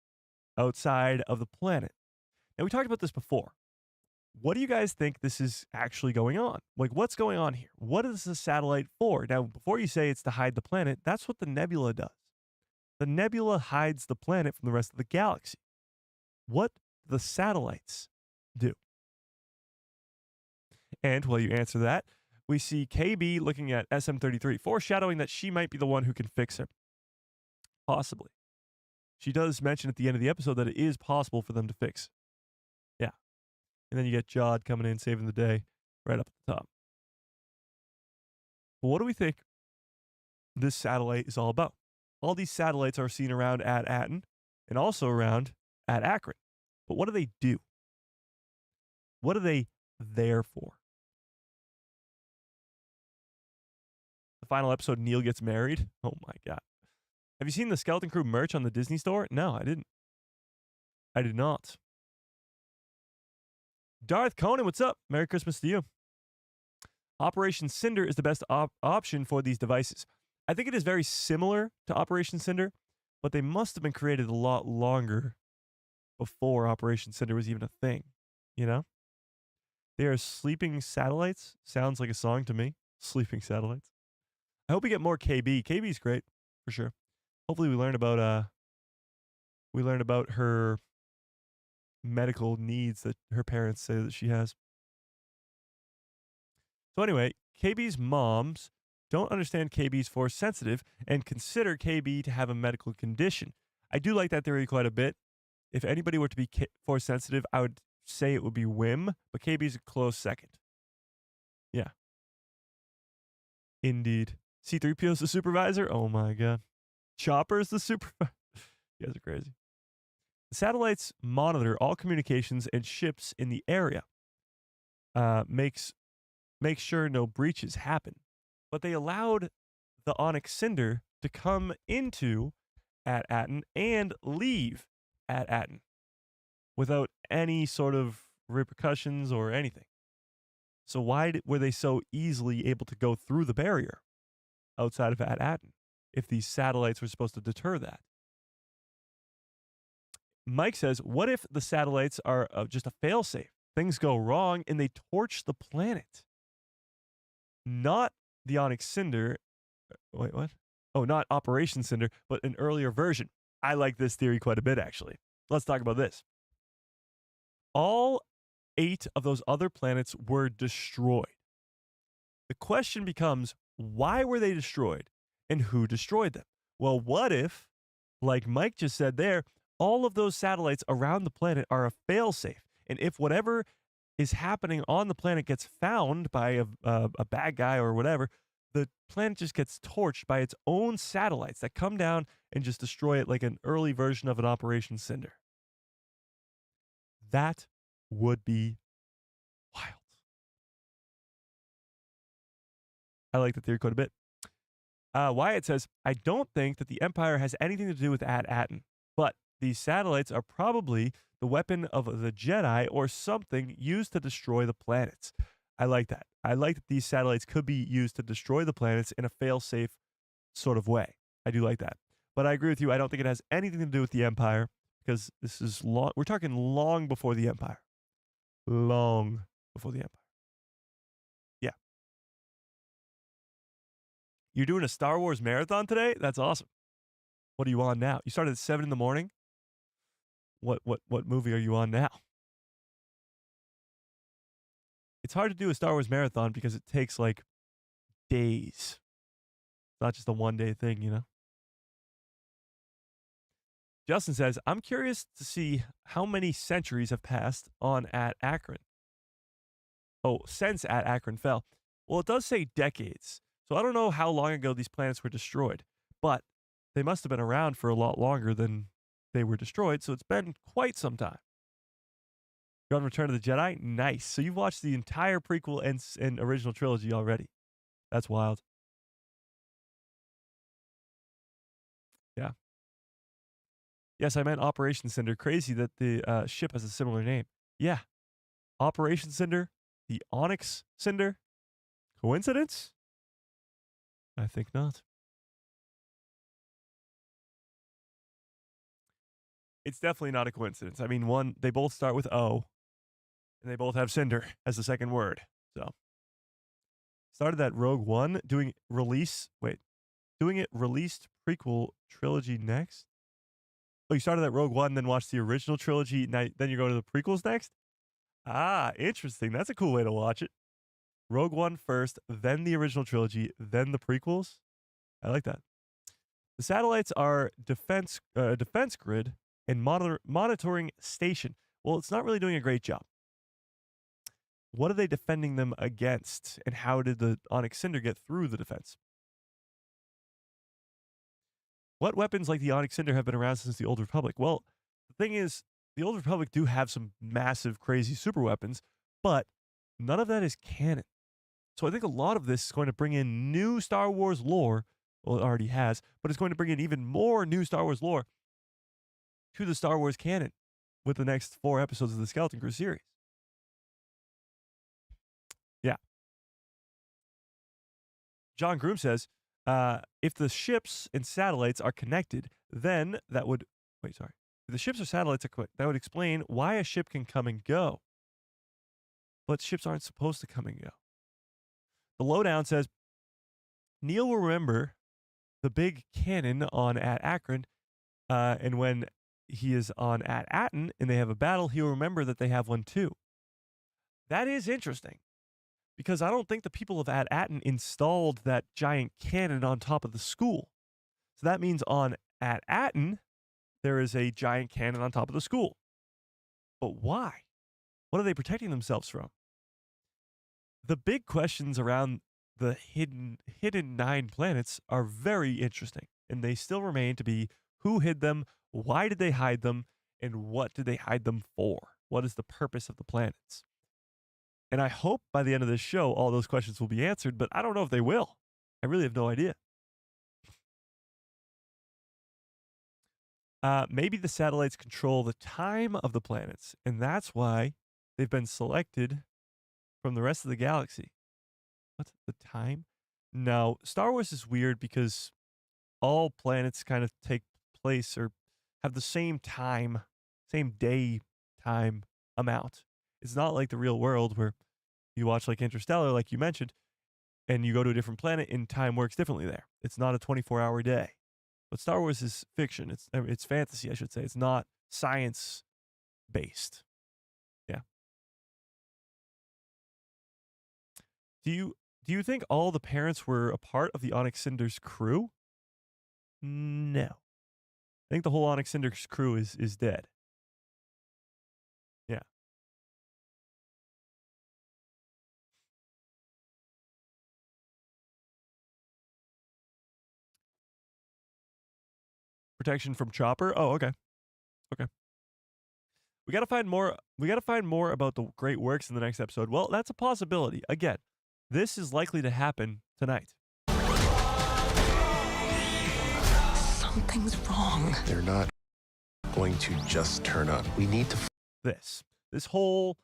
A: outside of the planet. Now we talked about this before. What do you guys think this is actually going on? Like, what's going on here? What is the satellite for? Now, before you say it's to hide the planet, that's what the nebula does. The nebula hides the planet from the rest of the galaxy. What do the satellites do? And while you answer that, we see KB looking at SM-33, foreshadowing that she might be the one who can fix her. Possibly. She does mention at the end of the episode that it is possible for them to fix. Yeah. And then you get Jod coming in, saving the day right up at the top. But what do we think this satellite is all about? All these satellites are seen around at Aten and also around at Akron. But what do they do? What are they there for? The final episode, Neil gets married. Oh my God. Have you seen the Skeleton Crew merch on the Disney store? No, I didn't. I did not. Darth Conan, what's up? Merry Christmas to you. Operation Cinder is the best option for these devices. I think it is very similar to Operation Cinder, but they must have been created a lot longer before Operation Cinder was even a thing, you know? They are sleeping satellites. Sounds like a song to me. Sleeping satellites. I hope we get more KB. KB's great, for sure. Hopefully we learn about her medical needs that her parents say that she has. So anyway, KB's moms don't understand KB's force sensitive and consider KB to have a medical condition. I do like that theory quite a bit. If anybody were to be force sensitive, I would say it would be Wim, but KB's a close second. Yeah. Indeed. C-3PO's the supervisor? Oh my God. Chopper's the supervisor? You guys are crazy. The satellites monitor all communications and ships in the area. Make sure no breaches happen. But they allowed the Onyx Cinder to come into at Aten and leave at Aten without any sort of repercussions or anything. So why were they so easily able to go through the barrier outside of at Aten if these satellites were supposed to deter that? Mike says, what if the satellites are just a failsafe? Things go wrong and they torch the planet. Not the Onyx Cinder. Wait, what? Oh, not Operation Cinder, but an earlier version. I like this theory quite a bit, actually. Let's talk about this. All 8 of those other planets were destroyed. The question becomes, why were they destroyed and who destroyed them? Well, what if, like Mike just said there, all of those satellites around the planet are a failsafe, and if whatever is happening on the planet gets found by a bad guy or whatever, the planet just gets torched by its own satellites that come down and just destroy it like an early version of an Operation Cinder. That would be wild. I like the theory quite a bit. Wyatt says, I don't think that the Empire has anything to do with at Aten, but these satellites are probably the weapon of the Jedi or something used to destroy the planets. I like that. I like that these satellites could be used to destroy the planets in a fail-safe sort of way. I do like that. But I agree with you. I don't think it has anything to do with the Empire because this is long. We're talking long before the Empire. Long before the Empire. Yeah. You're doing a Star Wars marathon today? That's awesome. What are you on now? You started at 7 in the morning? What movie are you on now? It's hard to do a Star Wars marathon because it takes like days. It's not just a one-day thing, you know? Justin says, I'm curious to see how many centuries have passed on at Akron. Oh, since at Akron fell. Well, it does say decades. So I don't know how long ago these planets were destroyed, but they must have been around for a lot longer than they were destroyed, so it's been quite some time. You're on Return of the Jedi? Nice. So you've watched the entire prequel and original trilogy already. That's wild. Yeah. Yes, I meant Operation Cinder. Crazy that the ship has a similar name. Yeah. Operation Cinder, the Onyx Cinder. Coincidence? I think not. It's definitely not a coincidence. I mean, one, they both start with O, And they both have Cinder as the second word. So started that Rogue One, doing it released prequel trilogy next. Oh, you started that Rogue One, then watched the original trilogy, then you go to the prequels next? Ah, interesting. That's a cool way to watch it. Rogue One first, then the original trilogy, then the prequels. I like that. The satellites are defense grid and monitoring station. Well, it's not really doing a great job. What are they defending them against, and how did the Onyx Cinder get through the defense? What weapons like the Onyx Cinder have been around since the Old Republic? Well, the thing is, the Old Republic do have some massive, crazy super weapons, but none of that is canon. So I think a lot of this is going to bring in new Star Wars lore. Well, it already has, but it's going to bring in even more new Star Wars lore to the Star Wars canon with the next 4 episodes of the Skeleton Crew series. Yeah. John Groom says, if the ships and satellites are connected, then that would... Wait, sorry. If the ships or satellites are connected, that would explain why a ship can come and go. But ships aren't supposed to come and go. The lowdown says, Neil will remember the big cannon on at Akron, and when he is on at Atten and they have a battle, he'll remember that they have one too. That is interesting, because I don't think the people of at Atten installed that giant cannon on top of the school. So that means on at Atten, there is a giant cannon on top of the school. But why? What are they protecting themselves from? The big questions around the hidden 9 planets are very interesting, and they still remain to be: who hid them, why did they hide them, and what did they hide them for? What is the purpose of the planets? And I hope by the end of this show, all those questions will be answered, but I don't know if they will. I really have no idea. Maybe the satellites control the time of the planets, and that's why they've been selected from the rest of the galaxy. What's the time? No, Star Wars is weird because all planets kind of take place or have the same time, same day time amount. It's not like the real world where you watch like Interstellar, like you mentioned, and you go to a different planet and time works differently there. It's not a 24-hour day. But Star Wars is fiction. It's fantasy, I should say. It's not science-based. Yeah. Do you think all the parents were a part of the Onyx Cinder's crew? No. I think the whole Onyx Cinder's crew is dead. Yeah. Protection from Chopper? Oh, okay. Okay. We got to find more about the great works in the next episode. Well, that's a possibility. Again, this is likely to happen tonight.
E: Something's wrong.
F: They're not going to just turn up. We need to...
A: This whole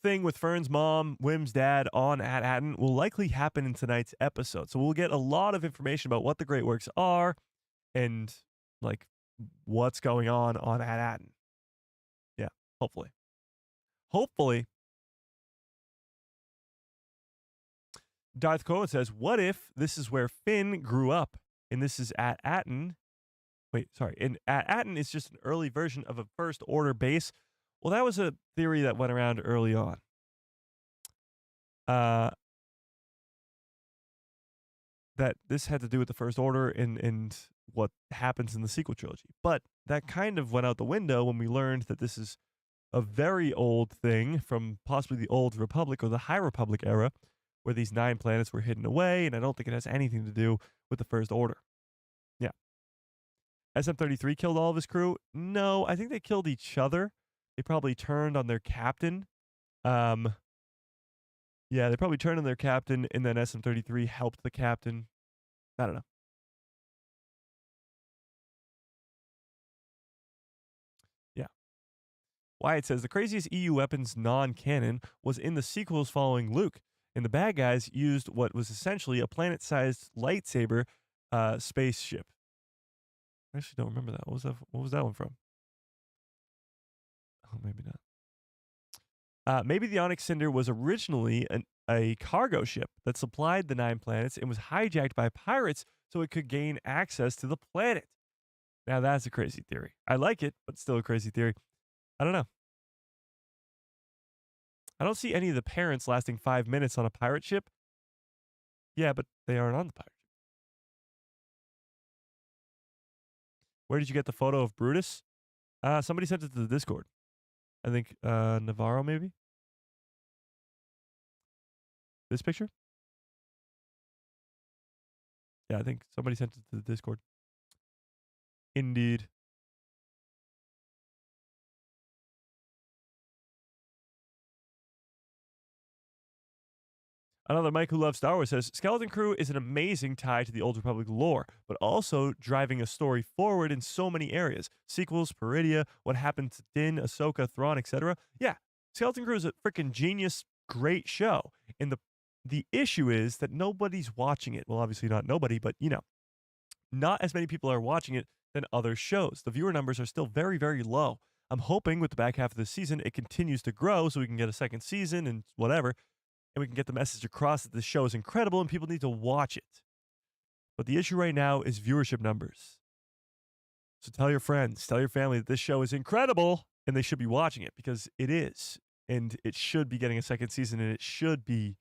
A: thing with Fern's mom, Wim's dad on at Atten will likely happen in tonight's episode. So we'll get a lot of information about what the great works are and like what's going on at Atten. Yeah, hopefully. Darth Cohen says, what if this is where Finn grew up and this is at Atten? Wait, sorry. And at Atten is just an early version of a First Order base. Well, that was a theory that went around early on. That this had to do with the First Order and what happens in the sequel trilogy. But that kind of went out the window when we learned that this is a very old thing from possibly the Old Republic or the High Republic era, where these 9 planets were hidden away, and I don't think it has anything to do with the First Order. Yeah. SM-33 killed all of his crew? No, I think they killed each other. They probably turned on their captain. Yeah, they probably turned on their captain, and then SM-33 helped the captain. I don't know. Yeah. Wyatt says, the craziest EU weapons non-canon was in the sequels following Luke, and the bad guys used what was essentially a planet-sized lightsaber spaceship. I actually don't remember that. What was that one from? Oh, maybe not. Maybe the Onyx Cinder was originally a cargo ship that supplied the 9 planets and was hijacked by pirates so it could gain access to the planet. Now, that's a crazy theory. I like it, but still a crazy theory. I don't know. I don't see any of the parents lasting 5 minutes on a pirate ship. Yeah, but they aren't on the pirate ship. Where did you get the photo of Brutus? Somebody sent it to the Discord. I think Navarro, maybe? This picture? Yeah, I think somebody sent it to the Discord. Indeed. Another Mike who loves Star Wars says, Skeleton Crew is an amazing tie to the Old Republic lore, but also driving a story forward in so many areas. Sequels, Peridia, what happened to Din, Ahsoka, Thrawn, etc. Yeah, Skeleton Crew is a freaking genius, great show. And the issue is that nobody's watching it. Well, obviously not nobody, but, you know, not as many people are watching it than other shows. The viewer numbers are still very, very low. I'm hoping with the back half of the season, it continues to grow so we can get a second season and whatever. And we can get the message across that this show is incredible and people need to watch it. But the issue right now is viewership numbers. So tell your friends, tell your family that this show is incredible and they should be watching it because it is. And it should be getting a second season and it should be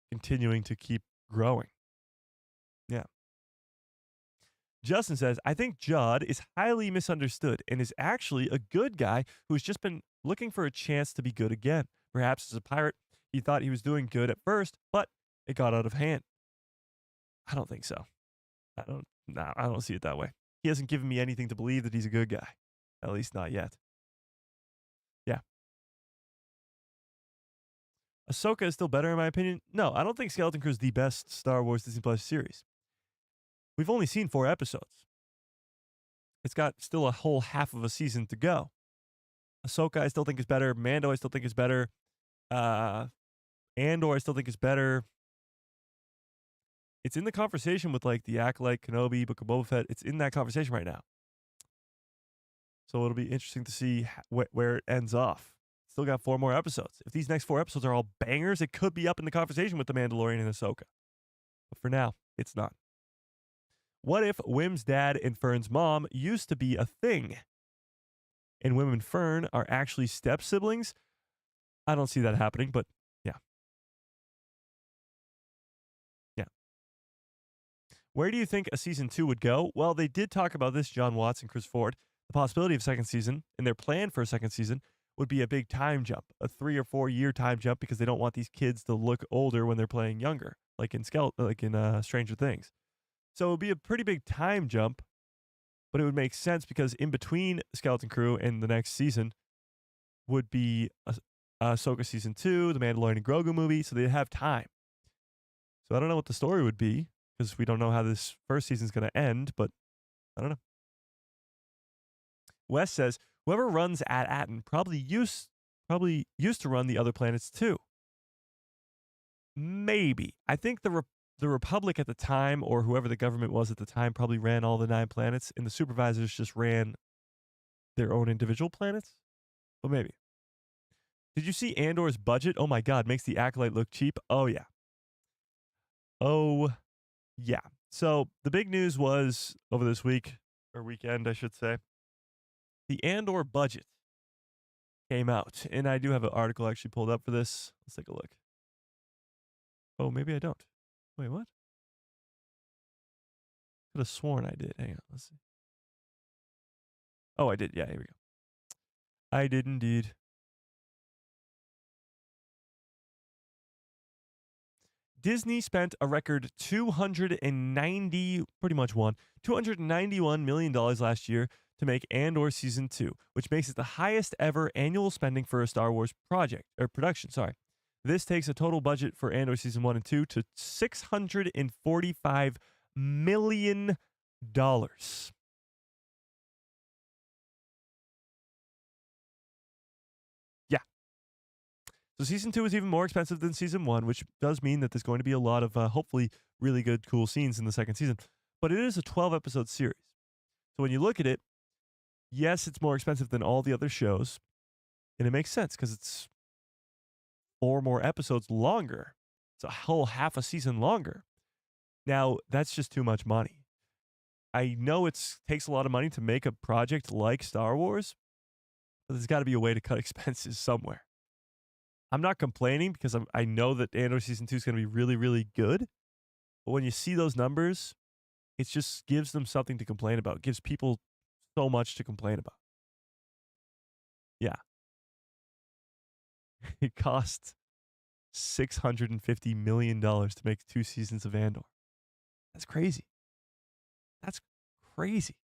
A: continuing to keep growing. Yeah. Justin says, I think Judd is highly misunderstood and is actually a good guy who's just been looking for a chance to be good again. Perhaps as a pirate, he thought he was doing good at first, but it got out of hand. I don't think so. I don't see it that way. He hasn't given me anything to believe that he's a good guy. At least not yet. Yeah. Ahsoka is still better in my opinion. No, I don't think Skeleton Crew is the best Star Wars Disney Plus series. We've only seen 4 episodes. It's got still a whole half of a season to go. Ahsoka I still think is better. Mando I still think is better. Andor I still think is better. It's in the conversation with like the Acolyte, Kenobi, Book of Boba Fett. It's in that conversation right now. So it'll be interesting to see where it ends off. Still got 4 more episodes. If these next 4 episodes are all bangers, it could be up in the conversation with The Mandalorian and Ahsoka. But for now, it's not. What if Wim's dad and Fern's mom used to be a thing? And Wim and Fern are actually step siblings? I don't see that happening, but yeah. Yeah. Where do you think a season 2 would go? Well, they did talk about this, John Watts and Chris Ford. The possibility of a second season and their plan for a second season would be a big time jump, a 3 or 4 year time jump because they don't want these kids to look older when they're playing younger, like in Stranger Things. So it would be a pretty big time jump, but it would make sense because in between Skeleton Crew and the next season would be Ahsoka season 2, the Mandalorian and Grogu movie, so they'd have time. So I don't know what the story would be because we don't know how this first season's going to end, but I don't know. Wes says, whoever runs At-Atten probably used to run the other planets too. Maybe. I think the Republic at the time, or whoever the government was at the time, probably ran all the 9 planets, and the supervisors just ran their own individual planets. But maybe. Did you see Andor's budget? Oh my God, makes the Acolyte look cheap. Oh yeah. Oh yeah. So the big news was over this week, or weekend, I should say, the Andor budget came out. And I do have an article actually pulled up for this. Let's take a look. Oh, maybe I don't. Wait, what? Could have sworn I did. Hang on, let's see. Oh, I did. Yeah, here we go. I did indeed. Disney spent a record $291 million last year to make Andor Season 2, which makes it the highest ever annual spending for a Star Wars production. This takes a total budget for Andor Season 1 and 2 to $645 million. Yeah. So Season 2 is even more expensive than Season 1, which does mean that there's going to be a lot of hopefully really good, cool scenes in the second season. But it is a 12-episode series. So when you look at it, yes, it's more expensive than all the other shows. And it makes sense because it's 4 more episodes longer. It's a whole half a season longer. Now, that's just too much money. I know it takes a lot of money to make a project like Star Wars, but there's got to be a way to cut expenses somewhere. I'm not complaining because I know that Andor Season 2 is going to be really, really good. But when you see those numbers, it just gives them something to complain about. It gives people so much to complain about. Yeah. It cost $650 million to make 2 seasons of Andor. That's crazy. That's crazy.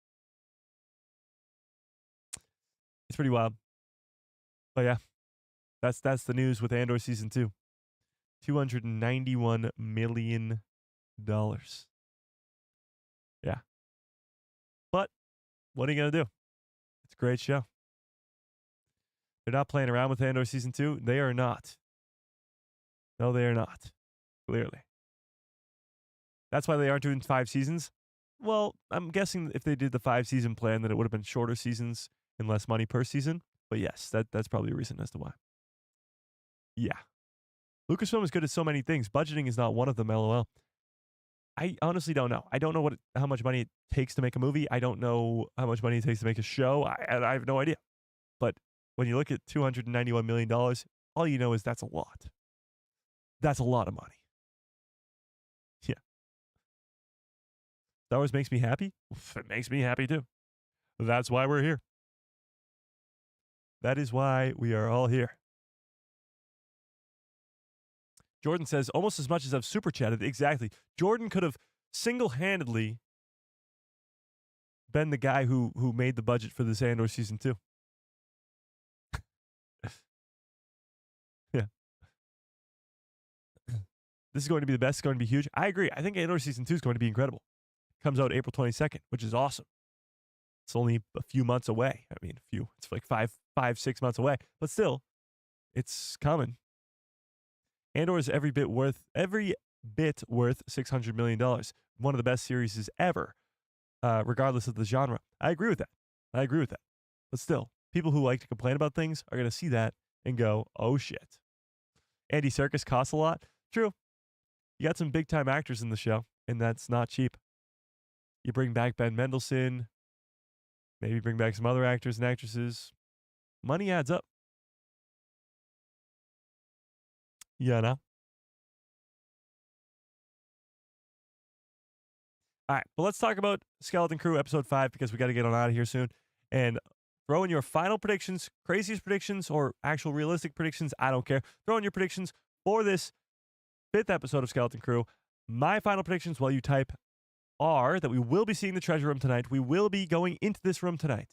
A: It's pretty wild. But yeah, that's the news with Andor Season 2. $291 million. Yeah. But what are you going to do? It's a great show. They're not playing around with Andor Season 2. They are not. No, they are not. Clearly. That's why they aren't doing 5 seasons. Well, I'm guessing if they did the 5-season plan, that it would have been shorter seasons and less money per season. But yes, that's probably a reason as to why. Yeah. Lucasfilm is good at so many things. Budgeting is not one of them, LOL. I honestly don't know. I don't know how much money it takes to make a movie. I don't know how much money it takes to make a show. I have no idea. But when you look at $291 million, all you know is that's a lot. That's a lot of money. Yeah. Star Wars makes me happy. It makes me happy too. That's why we're here. That is why we are all here. Jordan says, almost as much as I've super chatted. Exactly. Jordan could have single-handedly been the guy who made the budget for this Andor Season 2. Yeah. This is going to be the best. It's going to be huge. I agree. I think Andor Season 2 is going to be incredible. Comes out April 22nd, which is awesome. It's only a few months away. I mean, it's like 6 months away. But still, it's coming. Andor is every bit worth $600 million. One of the best series ever, regardless of the genre. I agree with that. But still, people who like to complain about things are going to see that and go, oh shit. Andy Serkis costs a lot. True. You got some big time actors in the show, and that's not cheap. You bring back Ben Mendelsohn, maybe bring back some other actors and actresses. Money adds up. Yeah, no. All right, but let's talk about Skeleton Crew Episode 5 because we got to get on out of here soon. And throw in your final predictions, craziest predictions, or actual realistic predictions. I don't care. Throw in your predictions for this 5th episode of Skeleton Crew. My final predictions, while you type, are that we will be seeing the treasure room tonight. We will be going into this room tonight.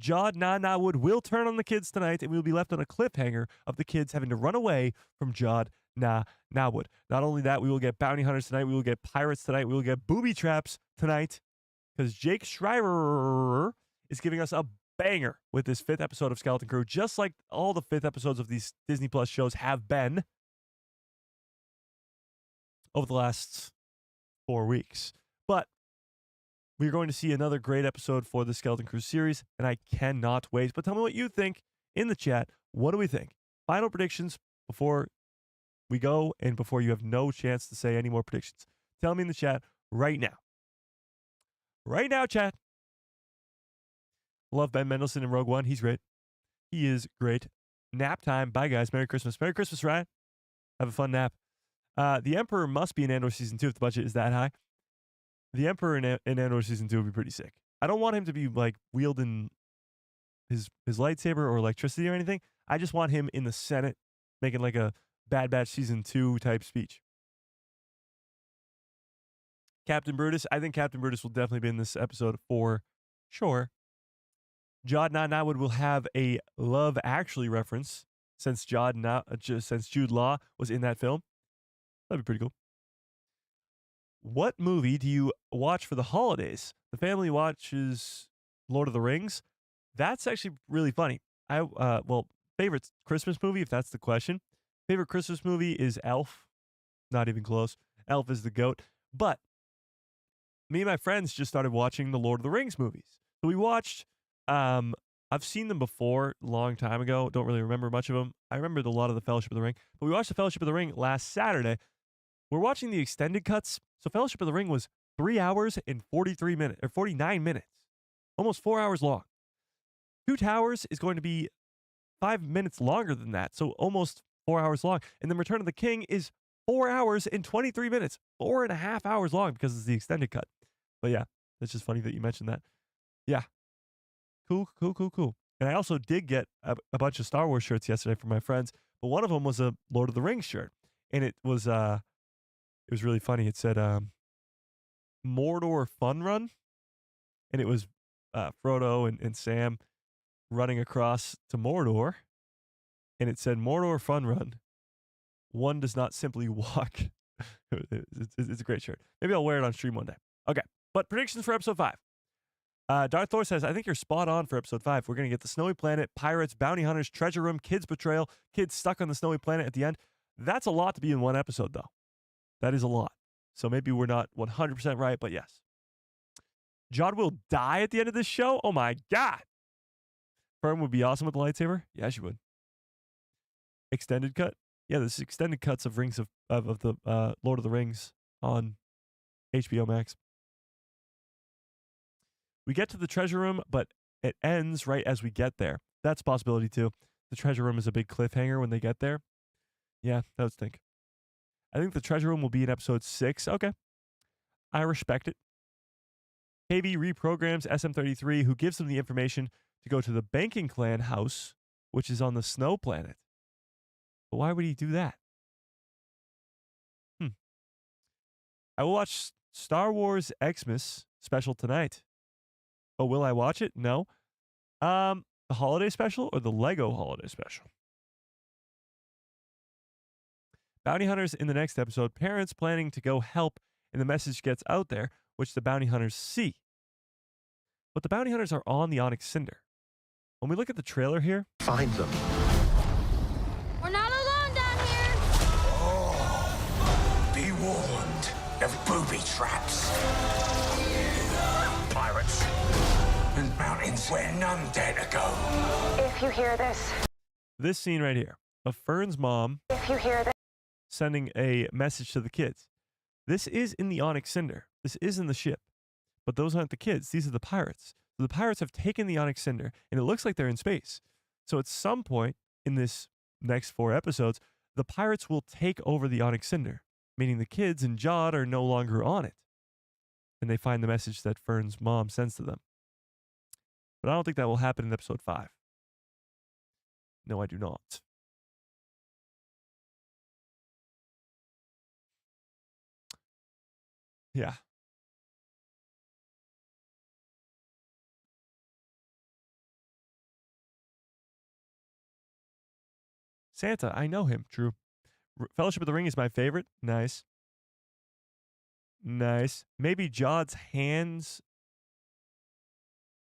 A: Jod Nawood will turn on the kids tonight, and we will be left on a cliffhanger of the kids having to run away from Jod Nawood. Not only that, we will get bounty hunters tonight. We will get pirates tonight. We will get booby traps tonight because Jake Schreiber is giving us a banger with this 5th episode of Skeleton Crew, just like all the 5th episodes of these Disney Plus shows have been over the last 4 weeks. But we're going to see another great episode for the Skeleton Crew series, and I cannot wait. But tell me what you think in the chat. What do we think? Final predictions before we go and before you have no chance to say any more predictions. Tell me in the chat right now. Right now, chat. Love Ben Mendelsohn in Rogue One. He's great. He is great. Nap time. Bye, guys. Merry Christmas. Merry Christmas, Ryan. Have a fun nap. The Emperor must be in Andor Season 2 if the budget is that high. The Emperor in Andor Season 2 would be pretty sick. I don't want him to be like wielding his lightsaber or electricity or anything. I just want him in the Senate making like a Bad Batch Season 2 type speech. Captain Brutus. I think Captain Brutus will definitely be in this episode for sure. Jod Nawood will have a Love Actually reference since Jude Law was in that film. That'd be pretty cool. What movie do you watch for the holidays? The family watches Lord of the Rings. That's actually really funny. Favorite Christmas movie, if that's the question. Favorite Christmas movie is Elf. Not even close. Elf is the GOAT. But me and my friends just started watching the Lord of the Rings movies. So we watched I've seen them before a long time ago. Don't really remember much of them. I remembered a lot of the Fellowship of the Ring. But we watched the Fellowship of the Ring last Saturday. We're watching the extended cuts. So Fellowship of the Ring was 3 hours and 43 minutes, or 49 minutes. Almost 4 hours long. Two Towers is going to be 5 minutes longer than that. So almost 4 hours long. And then Return of the King is 4 hours and 23 minutes. 4.5 hours long because it's the extended cut. But yeah, it's just funny that you mentioned that. Yeah. Cool. And I also did get a bunch of Star Wars shirts yesterday from my friends, but one of them was a Lord of the Rings shirt, and it was really funny. It said Mordor Fun Run, and it was Frodo and Sam running across to Mordor, and it said Mordor Fun Run. One does not simply walk. It's a great shirt. Maybe I'll wear it on stream one day. Okay, but predictions for episode 5. Darth Thor says, I think you're spot on for episode 5. We're going to get the snowy planet, pirates, bounty hunters, treasure room, kids betrayal, kids stuck on the snowy planet at the end. That's a lot to be in one episode, though. That is a lot. So maybe we're not 100% right, but yes. Jod will die at the end of this show? Oh my God. Fern would be awesome with the lightsaber? Yeah, she would. Extended cut? Yeah, this is extended cuts of Rings of the Lord of the Rings on HBO Max. We get to the treasure room, but it ends right as we get there. That's a possibility too. The treasure room is a big cliffhanger when they get there. Yeah, that would stink. I think the treasure room will be in episode 6. Okay. I respect it. KV reprograms SM33, who gives them the information to go to the banking clan house, which is on the snow planet. But why would he do that? I will watch Star Wars Xmas special tonight. Oh, will I watch it? No. The holiday special or the Lego holiday special? Bounty hunters in the next episode. Parents planning to go help, and the message gets out there, which the bounty hunters see. But the bounty hunters are on the Onyx Cinder. When we look at the trailer here,
F: Find them.
G: We're not alone down here.
D: Oh, be warned. They're booby traps. Pirates and mountains where none dare to go.
E: If you hear this,
A: this scene right here of Fern's mom
E: if you hear this,
A: sending a message to the kids. This is in the Onyx Cinder. This is in the ship. But those aren't the kids. These are the pirates. So the pirates have taken the Onyx Cinder, and it looks like they're in space. So at some point in this next 4 episodes, the pirates will take over the Onyx Cinder, meaning the kids and Jod are no longer on it. And they find the message that Fern's mom sends to them. But I don't think that will happen in episode 5. No, I do not. Yeah. Santa, I know him. True. Fellowship of the Ring is my favorite. Nice. Nice. Maybe Jod's hands.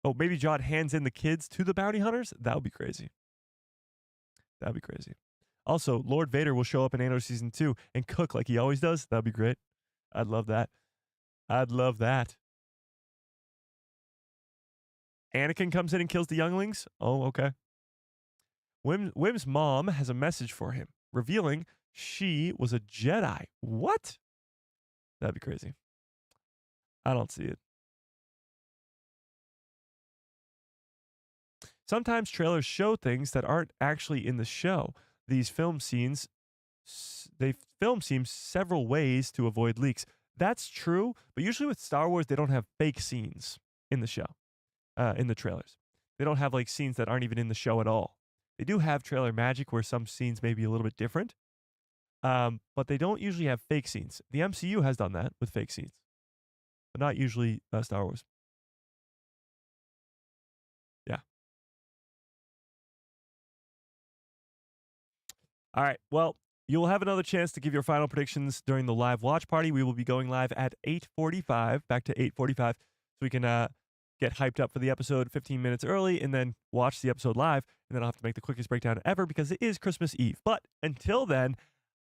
A: Oh, maybe Jod hands in the kids to the bounty hunters? That would be crazy. That would be crazy. Also, Lord Vader will show up in Andor Season 2 and cook like he always does. That would be great. I'd love that. I'd love that. Anakin comes in and kills the younglings? Oh, okay. Wim's mom has a message for him, revealing she was a Jedi. What? That'd be crazy. I don't see it. Sometimes trailers show things that aren't actually in the show. These film scenes, they film scenes several ways to avoid leaks. That's true, but usually with Star Wars, they don't have fake scenes in the show, in the trailers. They don't have like scenes that aren't even in the show at all. They do have trailer magic where some scenes may be a little bit different, but they don't usually have fake scenes. The MCU has done that with fake scenes, but not usually Star Wars. Yeah. All right. Well, you'll have another chance to give your final predictions during the live watch party. We will be going live at 8:45, back to 8:45, so we can get hyped up for the episode 15 minutes early and then watch the episode live. And then I'll have to make the quickest breakdown ever because it is Christmas Eve. But until then,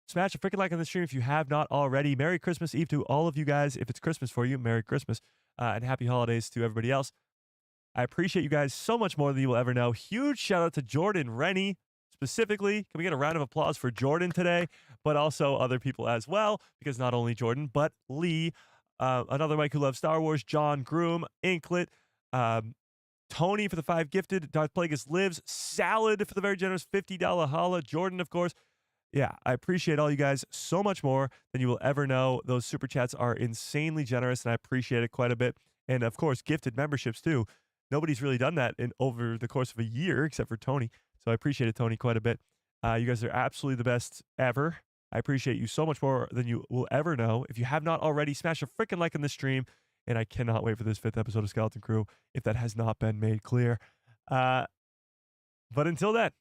A: smash a freaking like on the stream if you have not already. Merry Christmas Eve to all of you guys. If it's Christmas for you, Merry Christmas. And happy holidays to everybody else. I appreciate you guys so much more than you will ever know. Huge shout out to Jordan Rennie specifically. Can we get a round of applause for Jordan today, but also other people as well, because not only Jordan, but Lee, another Mike who loves Star Wars, John Groom, Inklet, Tony for the 5 gifted, Darth Plagueis lives, Salad for the very generous $50 holla, Jordan, of course. Yeah, I appreciate all you guys so much more than you will ever know. Those super chats are insanely generous, and I appreciate it quite a bit. And of course, gifted memberships too. Nobody's really done that over the course of a year except for Tony. So I appreciate it, Tony, quite a bit. You guys are absolutely the best ever. I appreciate you so much more than you will ever know. If you have not already, smash a freaking like on the stream. And I cannot wait for this 5th episode of Skeleton Crew, if that has not been made clear. But until then,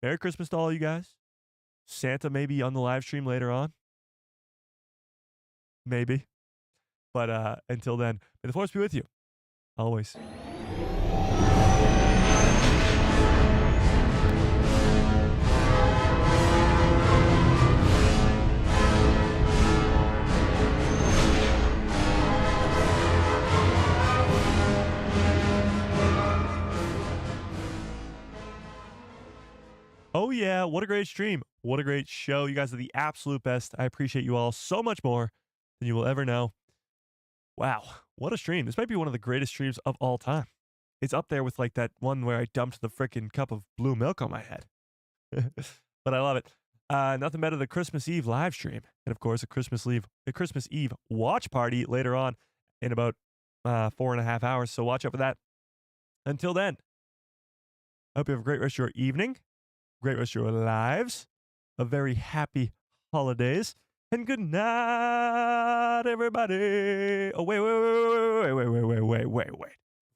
A: Merry Christmas to all you guys. Santa may be on the live stream later on. Maybe. But until then, may the Force be with you. Always. Oh, yeah. What a great stream. What a great show. You guys are the absolute best. I appreciate you all so much more than you will ever know. Wow. What a stream. This might be one of the greatest streams of all time. It's up there with like that one where I dumped the freaking cup of blue milk on my head. But I love it. Nothing better than the Christmas Eve live stream. And of course, a Christmas Eve watch party later on in about 4.5 hours. So watch out for that. Until then, I hope you have a great rest of your evening. Great rest of your lives, a very happy holidays, and good night, everybody. Oh, wait.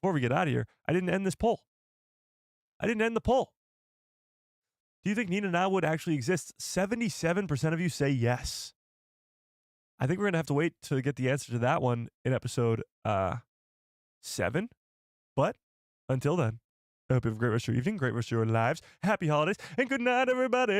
A: Before we get out of here, I didn't end this poll. I didn't end the poll. Do you think Nina Nawood actually exists? 77% of you say yes. I think we're going to have to wait to get the answer to that one in episode 7. But until then, I hope you have a great rest of your evening, great rest of your lives, happy holidays, and good night, everybody.